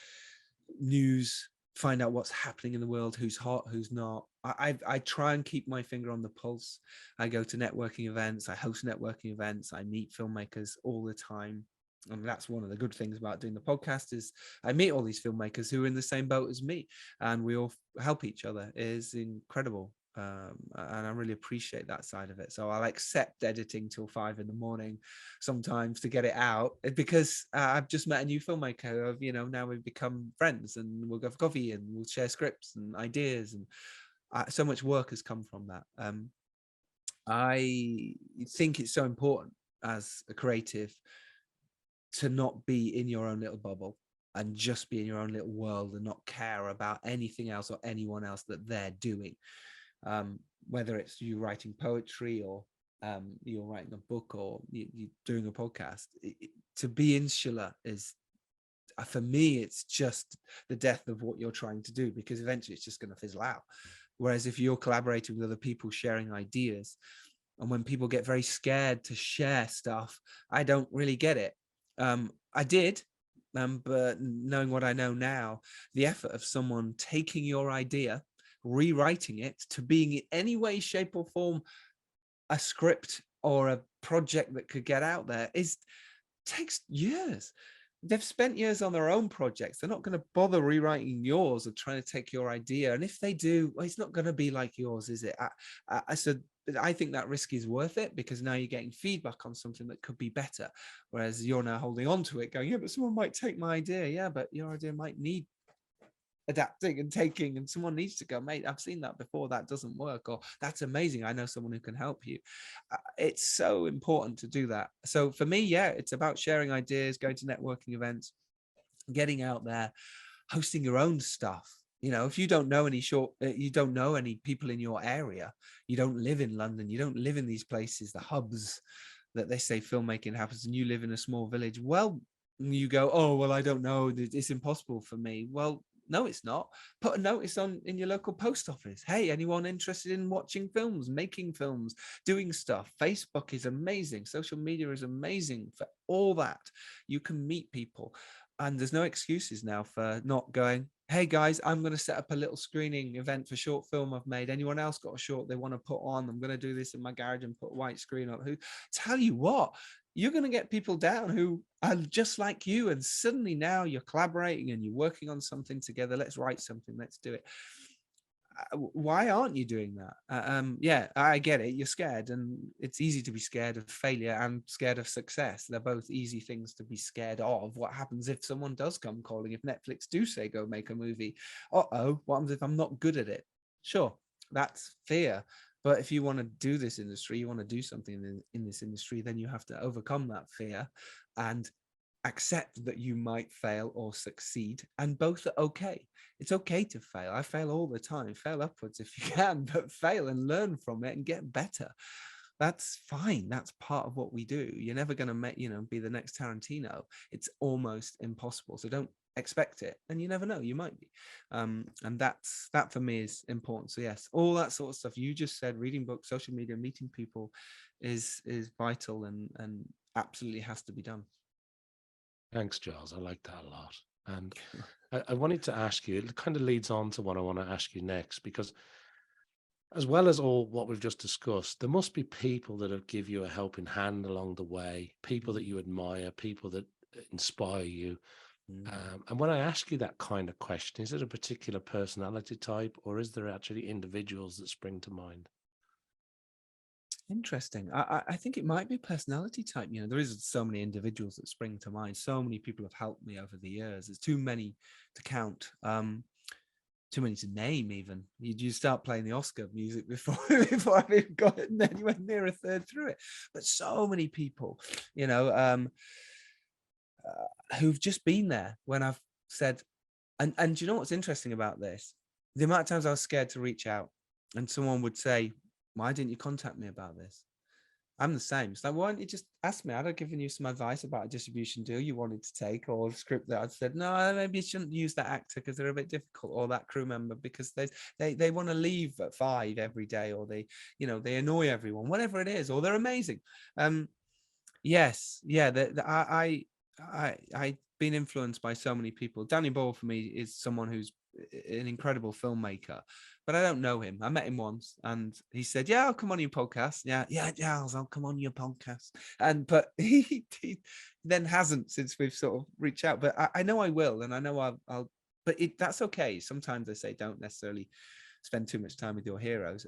news, find out what's happening in the world, who's hot, who's not. I try and keep my finger on the pulse. I go to networking events, I host networking events, I meet filmmakers all the time. And that's one of the good things about doing the podcast is I meet all these filmmakers who are in the same boat as me, and we all help each other. It is incredible. And I really appreciate that side of it. So I'll accept editing till 5 a.m. sometimes to get it out, because I've just met a new filmmaker of, now we've become friends and we'll go for coffee and we'll share scripts and ideas. And so much work has come from that. I think it's so important as a creative to not be in your own little bubble and just be in your own little world and not care about anything else or anyone else that they're doing. Whether it's you writing poetry or you're writing a book or you're doing a podcast, to be insular is, for me, it's just the death of what you're trying to do, because eventually it's just going to fizzle out. Whereas if you're collaborating with other people, sharing ideas, and when people get very scared to share stuff, I don't really get it. I did, but knowing what I know now, the effort of someone taking your idea, rewriting it to being in any way, shape or form a script or a project that could get out there takes years. They've spent years on their own projects. They're not going to bother rewriting yours or trying to take your idea. And if they do, well, it's not going to be like yours, is it? I think that risk is worth it, because now you're getting feedback on something that could be better. Whereas you're now holding on to it going, yeah, but someone might take my idea. Yeah, but your idea might need adapting and taking, and someone needs to go, mate, I've seen that before, that doesn't work, or that's amazing, I know someone who can help you. It's so important to do that. So for me, yeah, it's about sharing ideas, going to networking events, getting out there, hosting your own stuff. If you don't know you don't know any people in your area, you don't live in London, you don't live in these places, the hubs that they say filmmaking happens, and you live in a small village, well, you go, oh, well, I don't know, it's impossible for me. Well, no, it's not. Put a notice in your local post office. Hey, anyone interested in watching films, making films, doing stuff? Facebook is amazing. Social media is amazing for all that. You can meet people. And there's no excuses now for not going, hey guys, I'm going to set up a little screening event for short film I've made. Anyone else got a short they want to put on? I'm going to do this in my garage and put a white screen up. Who tell you what, you're going to get people down who are just like you. And suddenly now you're collaborating and you're working on something together. Let's write something. Let's do it. Why aren't you doing that? Yeah, I get it. You're scared, and it's easy to be scared of failure and scared of success. They're both easy things to be scared of. What happens if someone does come calling? If Netflix do say go make a movie? Uh-oh, what happens if I'm not good at it? Sure, that's fear. But if you want to do this industry, you want to do something in this industry, then you have to overcome that fear and accept that you might fail or succeed, and both are okay. It's okay to fail. I fail all the time. Fail upwards if you can, but fail and learn from it and get better. That's fine. That's part of what we do. You're never going to be the next Tarantino. It's almost impossible. So don't expect it, and you never know, you might be. And that for me is important. So yes, all that sort of stuff you just said, reading books, social media, meeting people is vital and absolutely has to be done. Thanks, Giles. I like that a lot. And I wanted to ask you, it kind of leads on to what I want to ask you next, because as well as all what we've just discussed, there must be people that have give you a helping hand along the way, people that you admire, people that inspire you. And when I ask you that kind of question, is it a particular personality type, or is there actually individuals that spring to mind? Interesting. I think it might be personality type. There is so many individuals that spring to mind. So many people have helped me over the years. There's too many to count. Too many to name even. You start playing the Oscar music before I've even got anywhere near a third through it. But so many people, who've just been there when I've said, and you know what's interesting about this? The amount of times I was scared to reach out and someone would say, why didn't you contact me about this? I'm the same. It's like, why don't you just ask me? I'd have given you some advice about a distribution deal you wanted to take, or a script that I'd said, no, maybe you shouldn't use that actor because they're a bit difficult, or that crew member because they want to leave at 5 every day, or they annoy everyone, whatever it is, or they're amazing. Yes, yeah. I've been influenced by so many people. Danny Boyle for me is someone who's an incredible filmmaker, but I don't know him. I met him once, and he said, "Yeah, I'll come on your podcast." Yeah, Giles, I'll come on your podcast. But he then hasn't since we've sort of reached out. But I know I will, and I know I'll. But that's okay. Sometimes I say don't necessarily spend too much time with your heroes.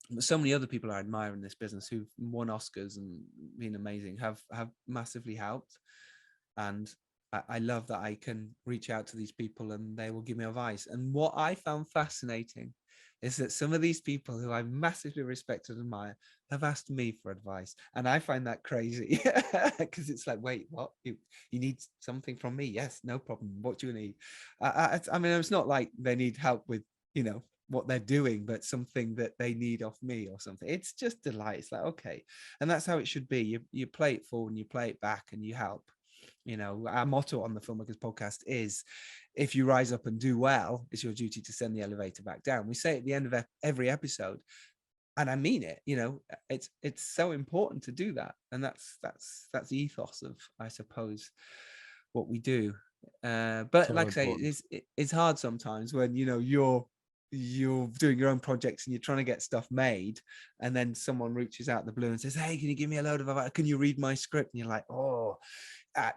But so many other people I admire in this business who've won Oscars and been amazing have massively helped. And I love that I can reach out to these people and they will give me advice. And what I found fascinating is that some of these people who I massively respect and admire have asked me for advice. And I find that crazy because it's like, wait, what? You need something from me? Yes, no problem. What do you need? I mean, it's not like they need help with, what they're doing, but something that they need off me or something. It's just delight. It's like, okay. And that's how it should be. You play it forward and you play it back and you help. Our motto on the Filmmakers podcast is, if you rise up and do well, it's your duty to send the elevator back down. We say it at the end of every episode, and I mean it. It's so important to do that, and that's the ethos of, I suppose, what we do. But so like important. I say, it's hard sometimes when you're doing your own projects and you're trying to get stuff made, and then someone reaches out the blue and says, hey, can you give me a load of advice? Can you read my script? And you're like, oh,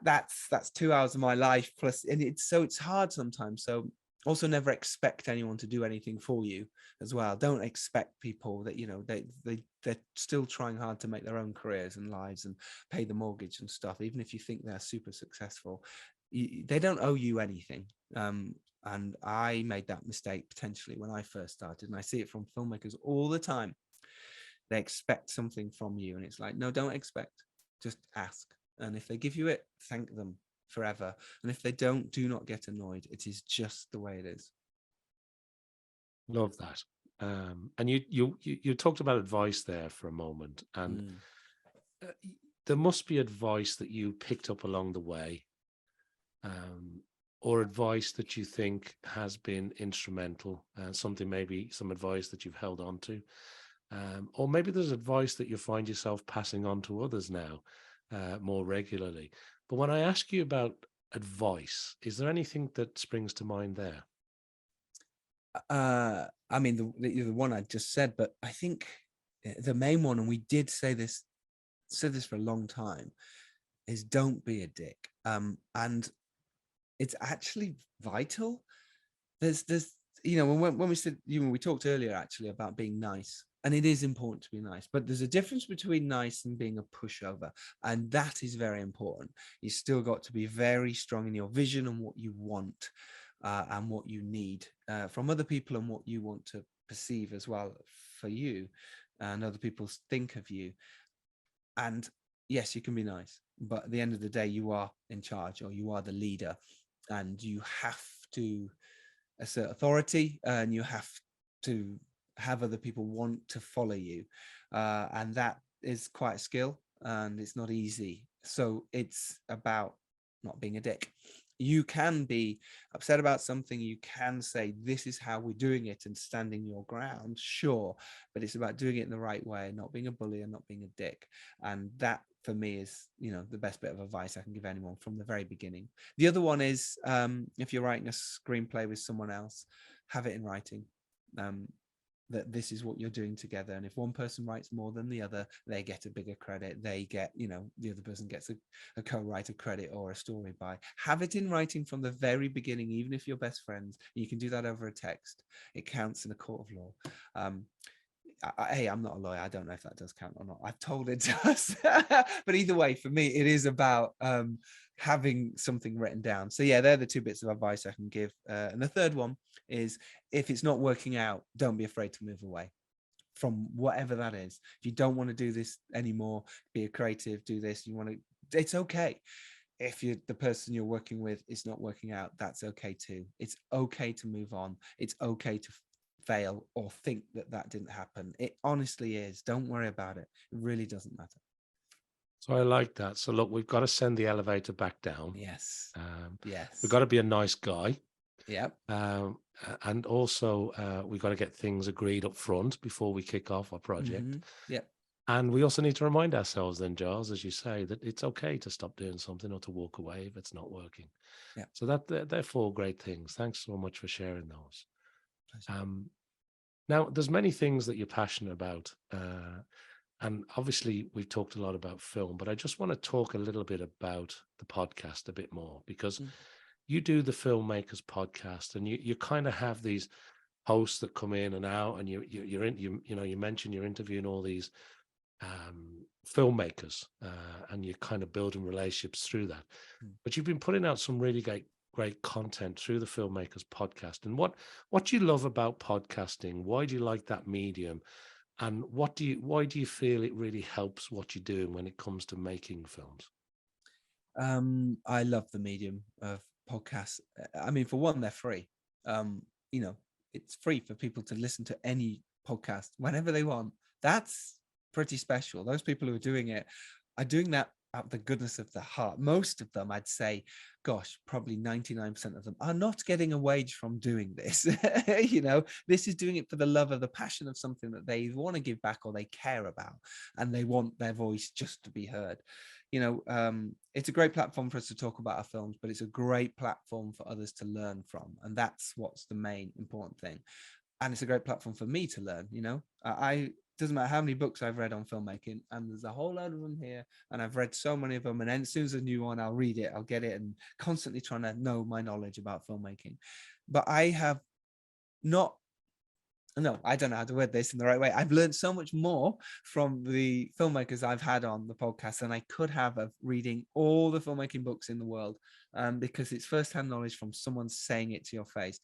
that's 2 hours of my life plus, and it's hard sometimes. So also never expect anyone to do anything for you as well. Don't expect people that they're still trying hard to make their own careers and lives and pay the mortgage and stuff. Even if you think they're super successful, they don't owe you anything. And I made that mistake potentially when I first started, and I see it from filmmakers all the time. They expect something from you, and it's like, no, don't expect, just ask. And if they give you it, thank them forever. And if they don't, do not get annoyed. It is just the way it is. Love that. And you talked about advice there for a moment, and there must be advice that you picked up along the way, or advice that you think has been instrumental, maybe some advice that you've held on to, or maybe there's advice that you find yourself passing on to others now more regularly. But when I ask you about advice, is there anything that springs to mind there? I mean, the one I just said, but I think the main one, and we did said this for a long time, is don't be a dick. And it's actually vital. There's when we said, we talked earlier actually about being nice, and it is important to be nice, but there's a difference between nice and being a pushover, and that is very important. You still got to be very strong in your vision and what you want, and what you need from other people, and what you want to perceive as well for you, and other people think of you. And yes, you can be nice, but at the end of the day, you are in charge, or you are the leader, and you have to assert authority, and you have to have other people want to follow you, and that is quite a skill, and it's not easy. So it's about not being a dick. You can be upset about something, you can say this is how we're doing it and standing your ground, sure, but it's about doing it in the right way, not being a bully and not being a dick. And that for me is the best bit of advice I can give anyone from the very beginning. The other one is, if you're writing a screenplay with someone else, have it in writing, that this is what you're doing together, and if one person writes more than the other, they get a bigger credit, they get, the other person gets a co-writer credit or a story by. Have it in writing from the very beginning, even if you're best friends. You can do that over a text. It counts in a court of law. Hey, I'm not a lawyer, I don't know if that does count or not, I've told it does. But either way, for me, it is about having something written down. So yeah, they're the two bits of advice I can give. And the third one is, if it's not working out, don't be afraid to move away from whatever that is. If you don't want to do this anymore, be a creative, do this, it's okay. If the person you're working with is not working out, that's okay too. It's okay to move on. It's okay to fail or think that didn't happen. It honestly is. Don't worry about it. It really doesn't matter. So I like that. So look, we've got to send the elevator back down. Yes. Yes. We've got to be a nice guy. Yep. And also we've got to get things agreed up front before we kick off our project. Mm-hmm. Yep. And we also need to remind ourselves then, Giles, as you say, that it's okay to stop doing something or to walk away if it's not working. Yeah. So they're four great things. Thanks so much for sharing those. Now, there's many things that you're passionate about. And obviously, we've talked a lot about film, but I just want to talk a little bit about the podcast a bit more, because you do the Filmmakers podcast, and you kind of have these hosts that come in and out, and you mentioned you're interviewing all these filmmakers, and you're kind of building relationships through that. But you've been putting out some really great content through the Filmmakers podcast. And what do you love about podcasting? Why do you like that medium? And why do you feel it really helps what you're doing when it comes to making films? I love the medium of podcasts. I mean, for one, they're free. It's free for people to listen to any podcast whenever they want. That's pretty special. Those people who are doing it are doing that out of the goodness of their heart. Most of them, I'd say, gosh, probably 99% of them are not getting a wage from doing this. This is doing it for the love of the passion of something that they want to give back or they care about, and they want their voice just to be heard. It's a great platform for us to talk about our films, but it's a great platform for others to learn from, and that's what's the main important thing. And it's a great platform for me to learn. Doesn't matter how many books I've read on filmmaking, and there's a whole load of them here, and I've read so many of them, and then as soon as a new one, I'll read it, I'll get it, and constantly trying to know my knowledge about filmmaking. But I have not, no, I don't know how to word this in the right way. I've learned so much more from the filmmakers I've had on the podcast than I could have of reading all the filmmaking books in the world, because it's firsthand knowledge from someone saying it to your face.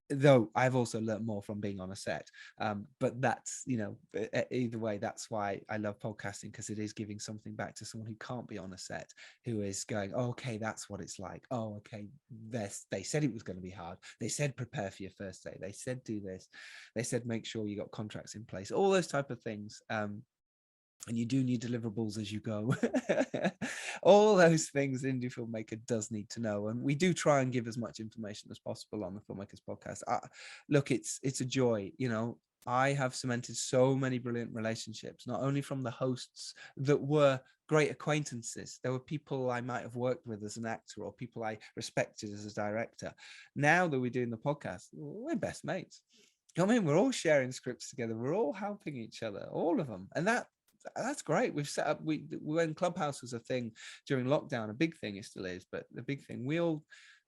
Though I've also learned more from being on a set, but that's, either way, that's why I love podcasting, because it is giving something back to someone who can't be on a set, who is going, oh, okay, that's what it's like. Oh, okay, they said it was going to be hard. They said prepare for your first day. They said do this. They said make sure you got contracts in place. All those type of things. And you do need deliverables as you go. All those things indie filmmaker does need to know, and we do try and give as much information as possible on the Filmmakers podcast. Look, it's a joy. I have cemented so many brilliant relationships, not only from the hosts that were great acquaintances. There were people I might have worked with as an actor or people I respected as a director. Now that we're doing the podcast, we're best mates. You know what I mean? We're all sharing scripts together. We're all helping each other, all of them. And that's great. We've set up, when Clubhouse was a thing during lockdown, a big thing, it still is, but the big thing,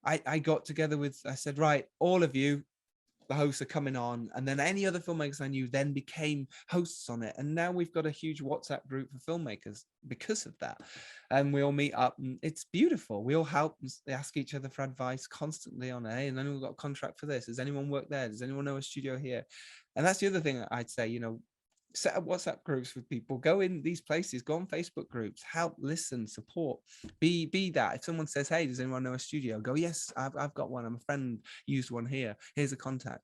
I got together with, I said, right, all of you, the hosts are coming on, and then any other filmmakers I knew then became hosts on it, and now we've got a huge WhatsApp group for filmmakers because of that, and we all meet up, and it's beautiful. We all help and ask each other for advice constantly on, hey, and then we've got a contract for this, does anyone work there, does anyone know a studio here? And that's the other thing I'd say, you know, set up WhatsApp groups with people, go in these places, go on Facebook groups, help, listen, support, be that. If someone says, hey, does anyone know a studio? Go, yes, I've got one. I'm a friend, used one here. Here's a contact.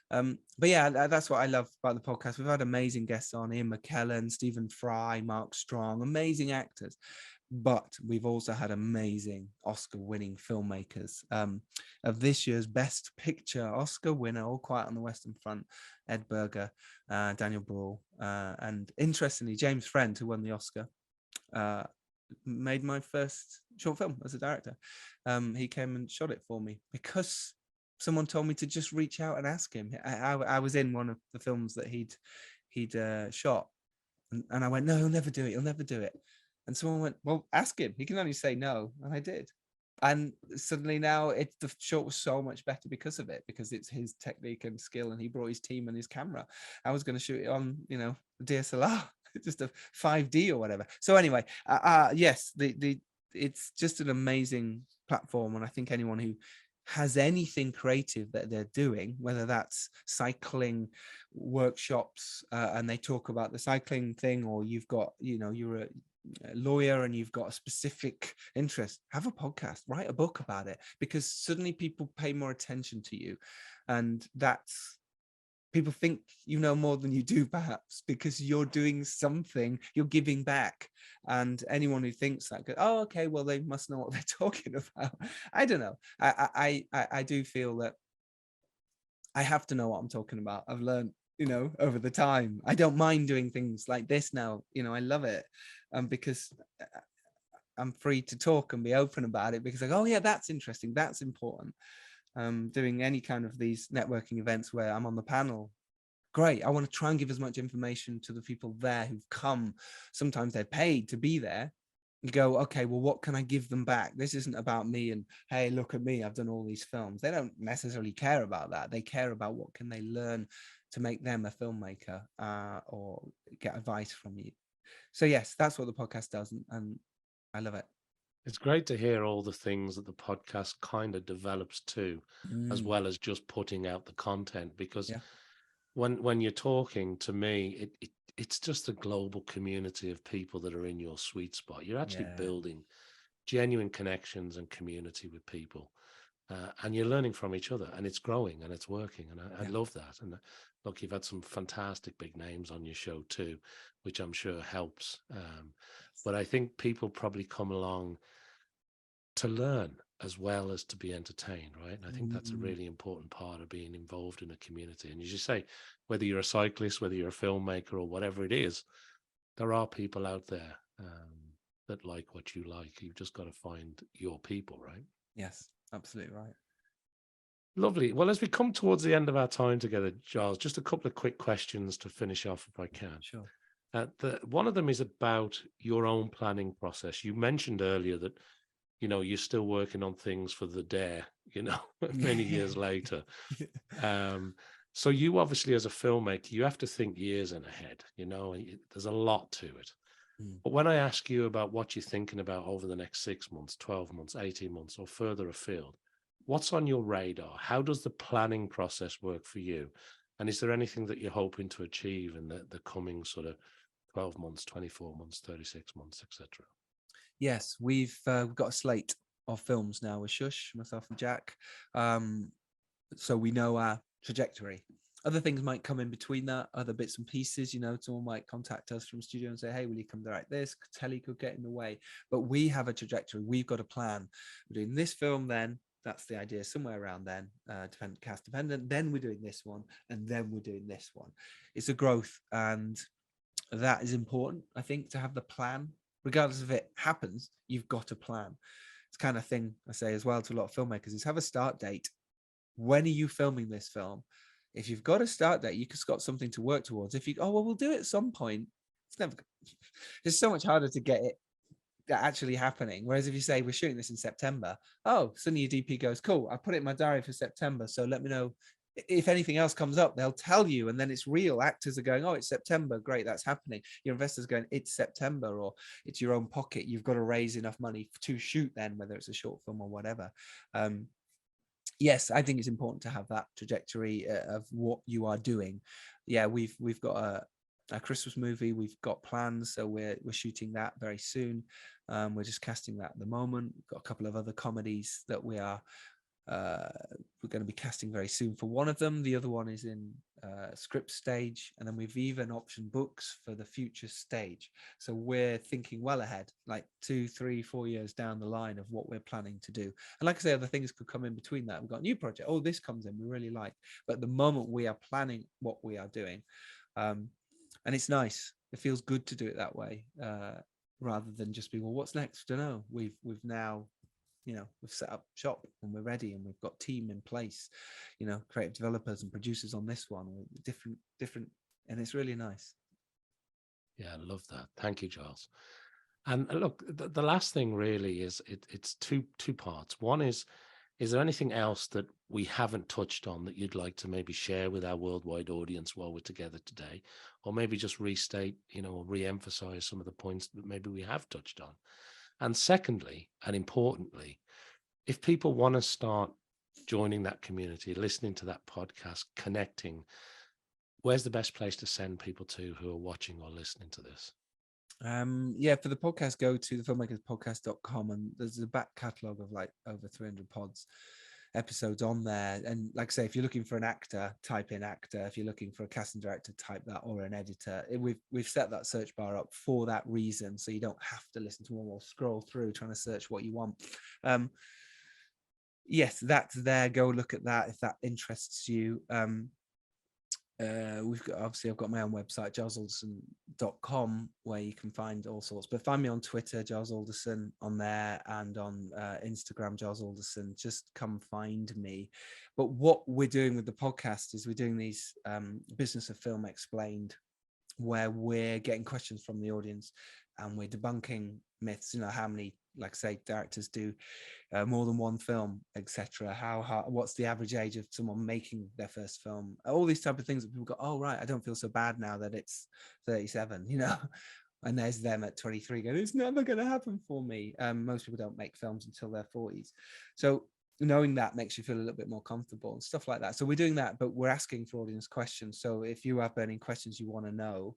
But yeah, that's what I love about the podcast. We've had amazing guests on, Ian McKellen, Stephen Fry, Mark Strong, amazing actors. But we've also had amazing Oscar-winning filmmakers. Of this year's Best Picture Oscar winner, All Quiet on the Western Front, Ed Berger, Daniel Bruhl, and interestingly, James Friend, who won the Oscar, made my first short film as a director. He came and shot it for me because someone told me to just reach out and ask him. I was in one of the films that he'd shot, and I went, no, he'll never do it. He'll never do it. And someone went, well, ask him. He can only say no. And I did. And suddenly now the short was so much better because of it, because it's his technique and skill, and he brought his team and his camera. I was going to shoot it on, you know, DSLR, just a 5D or whatever. So anyway, yes, it's just an amazing platform. And I think anyone who has anything creative that they're doing, whether that's cycling workshops, and they talk about the cycling thing, or you've got, you know, you're a lawyer and you've got a specific interest, have a podcast, write a book about it, because suddenly people pay more attention to you, and that's, people think you know more than you do, perhaps because you're doing something, you're giving back. And anyone who thinks that, goes, oh, okay, well, they must know what they're talking about. I don't know. I do feel that I have to know what I'm talking about. I've learned, you know, over the time. I don't mind doing things like this now. You know, I love it, because I'm free to talk and be open about it, because like, oh yeah, that's interesting, that's important. Doing any kind of these networking events where I'm on the panel, great. I want to try and give as much information to the people there who've come. Sometimes they're paid to be there. You go, okay, well, what can I give them back? This isn't about me and, hey, look at me, I've done all these films. They don't necessarily care about that. They care about what can they learn to make them a filmmaker, or get advice from you. So yes, that's what the podcast does, and I love it. It's great to hear all the things that the podcast kind of develops too, as well as just putting out the content, because Yeah. when you're talking to me, it's just a global community of people that are in your sweet spot. You're actually building genuine connections and community with people, and you're learning from each other, and it's growing and it's working. And I love that. And look, you've had some fantastic big names on your show too, which I'm sure helps. But I think people probably come along to learn as well as to be entertained, right? And I think that's a really important part of being involved in a community. And as you say, whether you're a cyclist, whether you're a filmmaker, or whatever it is, there are people out there that like what you like. You've just got to find your people, right? Yes, absolutely right. Lovely. Well, as we come towards the end of our time together, Giles, just a couple of quick questions to finish off if I can. Sure. One of them is about your own planning process. You mentioned earlier that, you know, you're still working on things for the Dare, you know, many years later. So you obviously, as a filmmaker, you have to think years in ahead, you know, and there's a lot to it. But when I ask you about what you're thinking about over the next 6 months, 12 months, 18 months, or further afield, what's on your radar? How does the planning process work for you? And is there anything that you're hoping to achieve in the coming sort of 12 months, 24 months, 36 months, etc.? Yes, we've got a slate of films now with Shush, myself and Jack. So we know our trajectory. Other things might come in between that, other bits and pieces, you know, someone might contact us from studio and say, hey, will you come direct this? Telly could get in the way. But we have a trajectory. We've got a plan. We're doing this film then. That's the idea, somewhere around then, cast dependent. Then we're doing this one, and then we're doing this one. It's a growth, and that is important, I think, to have the plan. Regardless if it happens, you've got a plan. It's kind of thing I say as well to a lot of filmmakers is have a start date. When are you filming this film? If you've got a start date, you've got something to work towards. If you, oh, well, we'll do it at some point. It's never, it's so much harder to get it actually happening. Whereas if you say we're shooting this in September, oh, suddenly your DP goes, cool, I put it in my diary for September. So let me know if anything else comes up. They'll tell you, and then it's real. Actors are going, oh, it's September, great, that's happening. Your investors going, it's September, or it's your own pocket. You've got to raise enough money to shoot then, whether it's a short film or whatever. Yes, I think it's important to have that trajectory of what you are doing. Yeah, we've got a Christmas movie. We've got plans, so we're shooting that very soon. We're just casting that at the moment. We've got a couple of other comedies that we're going to be casting very soon for one of them. The other one is in script stage, and then we've even optioned books for the future stage. So we're thinking well ahead, like 2, 3, 4 years down the line of what we're planning to do. And like I say, other things could come in between that. We've got a new project. Oh, this comes in, we really like. But at the moment, we are planning what we are doing. And it's nice. It feels good to do it that way, rather than just be, well, what's next? I don't know. We've now, we've set up shop and we're ready, and we've got team in place, creative developers and producers on this one, different, and it's really nice. Yeah, I love that. Thank you, Giles. And look, the last thing really is it's two parts. One is there anything else that we haven't touched on that you'd like to maybe share with our worldwide audience while we're together today, or maybe just restate, or re-emphasize some of the points that maybe we have touched on? And secondly, and importantly, if people want to start joining that community, listening to that podcast, connecting, where's the best place to send people to who are watching or listening to this? For the podcast, go to thefilmmakerspodcast.com, and there's a back catalogue of like over 300 episodes on there. And like I say, if you're looking for an actor, type in actor. If you're looking for a casting director, type that, or an editor. We've set that search bar up for that reason, so you don't have to listen to one or scroll through trying to search what you want. Yes, that's there. Go look at that if that interests you. We've got, obviously, I've got my own website, gilesalderson.com, where you can find all sorts. But find me on Twitter, Giles Alderson, on there, and on Instagram, Giles Alderson. Just come find me. But what we're doing with the podcast is we're doing these Business of Film Explained, where we're getting questions from the audience and we're debunking myths. How many, like I say, directors do more than one film, etc. What's the average age of someone making their first film? All these type of things that people go, oh right, I don't feel so bad now that it's 37, and there's them at 23 going, it's never going to happen for me. Most people don't make films until their 40s, so knowing that makes you feel a little bit more comfortable and stuff like that. So we're doing that, but we're asking for audience questions. So if you have burning questions you want to know,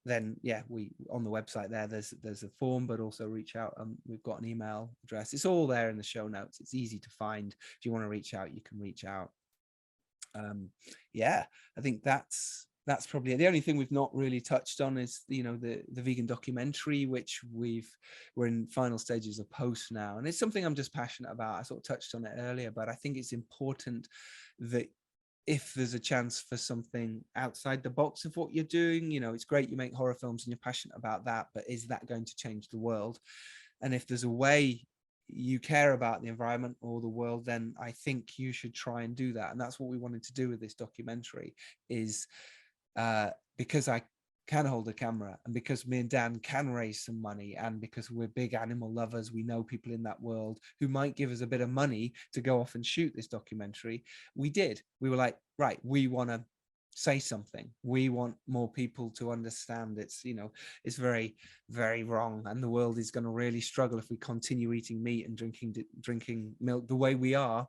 then we on the website there's a form, but also reach out. We've got an email address. It's all there in the show notes. It's easy to find. If you want to reach out, you can reach out. I think that's probably the only thing we've not really touched on is the vegan documentary, which we're in final stages of post now, and it's something I'm just passionate about. I sort of touched on it earlier, but I think it's important that if there's a chance for something outside the box of what you're doing, it's great you make horror films and you're passionate about that, but is that going to change the world? And if there's a way you care about the environment or the world, then I think you should try and do that. And that's what we wanted to do with this documentary, is because I can hold a camera, and because me and Dan can raise some money, and because we're big animal lovers, we know people in that world who might give us a bit of money to go off and shoot this documentary. We were like, right, we want to say something. We want more people to understand it's very, very wrong, and the world is going to really struggle if we continue eating meat and drinking milk the way we are,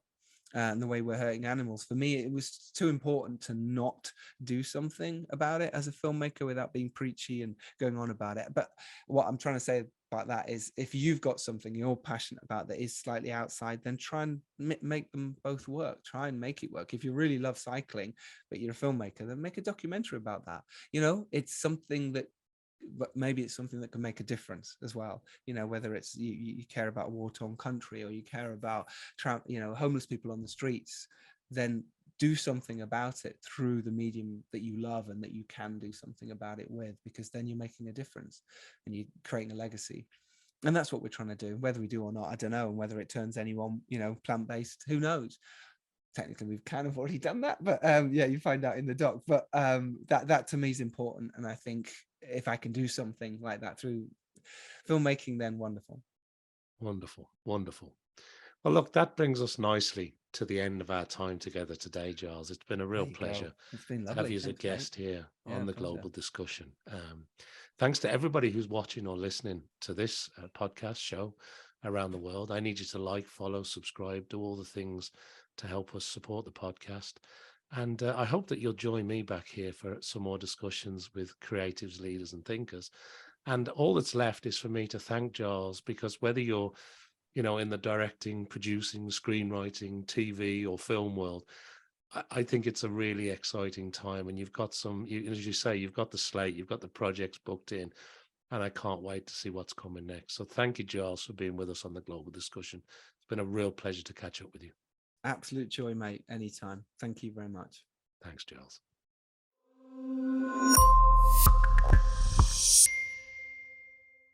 and the way we're hurting animals. For me, it was too important to not do something about it as a filmmaker without being preachy and going on about it. But what I'm trying to say about that is, if you've got something you're passionate about that is slightly outside, then try and make them both work. Try and make it work. If you really love cycling, but you're a filmmaker, then make a documentary about that. It's something that but maybe it's something that can make a difference as well. You know, whether it's you care about a war-torn country, or you care about homeless people on the streets, then do something about it through the medium that you love and that you can do something about it with, because then you're making a difference and you're creating a legacy. And that's what we're trying to do. Whether we do or not, I don't know. And whether it turns anyone, plant-based, who knows? Technically, we've kind of already done that, but yeah, you find out in the doc. But that to me is important. And I think if I can do something like that through filmmaking, then wonderful. Wonderful, wonderful. Well, look, that brings us nicely to the end of our time together today, Giles. It's been a real pleasure It's been to lovely. have you as a Thanks, guest mate. here Yeah, on the pleasure. Global Discussion. Thanks to everybody who's watching or listening to this podcast show around the world. I need you to like, follow, subscribe, do all the things to help us support the podcast. And I hope that you'll join me back here for some more discussions with creatives, leaders, and thinkers. And all that's left is for me to thank Giles, because whether you're in the directing, producing, screenwriting, TV or film world, I think it's a really exciting time. And you've got as you say, you've got the slate, you've got the projects booked in, and I can't wait to see what's coming next. So thank you, Giles, for being with us on the Global Discussion. It's been a real pleasure to catch up with you. Absolute joy, mate. Anytime. Thank you very much. Thanks, Giles.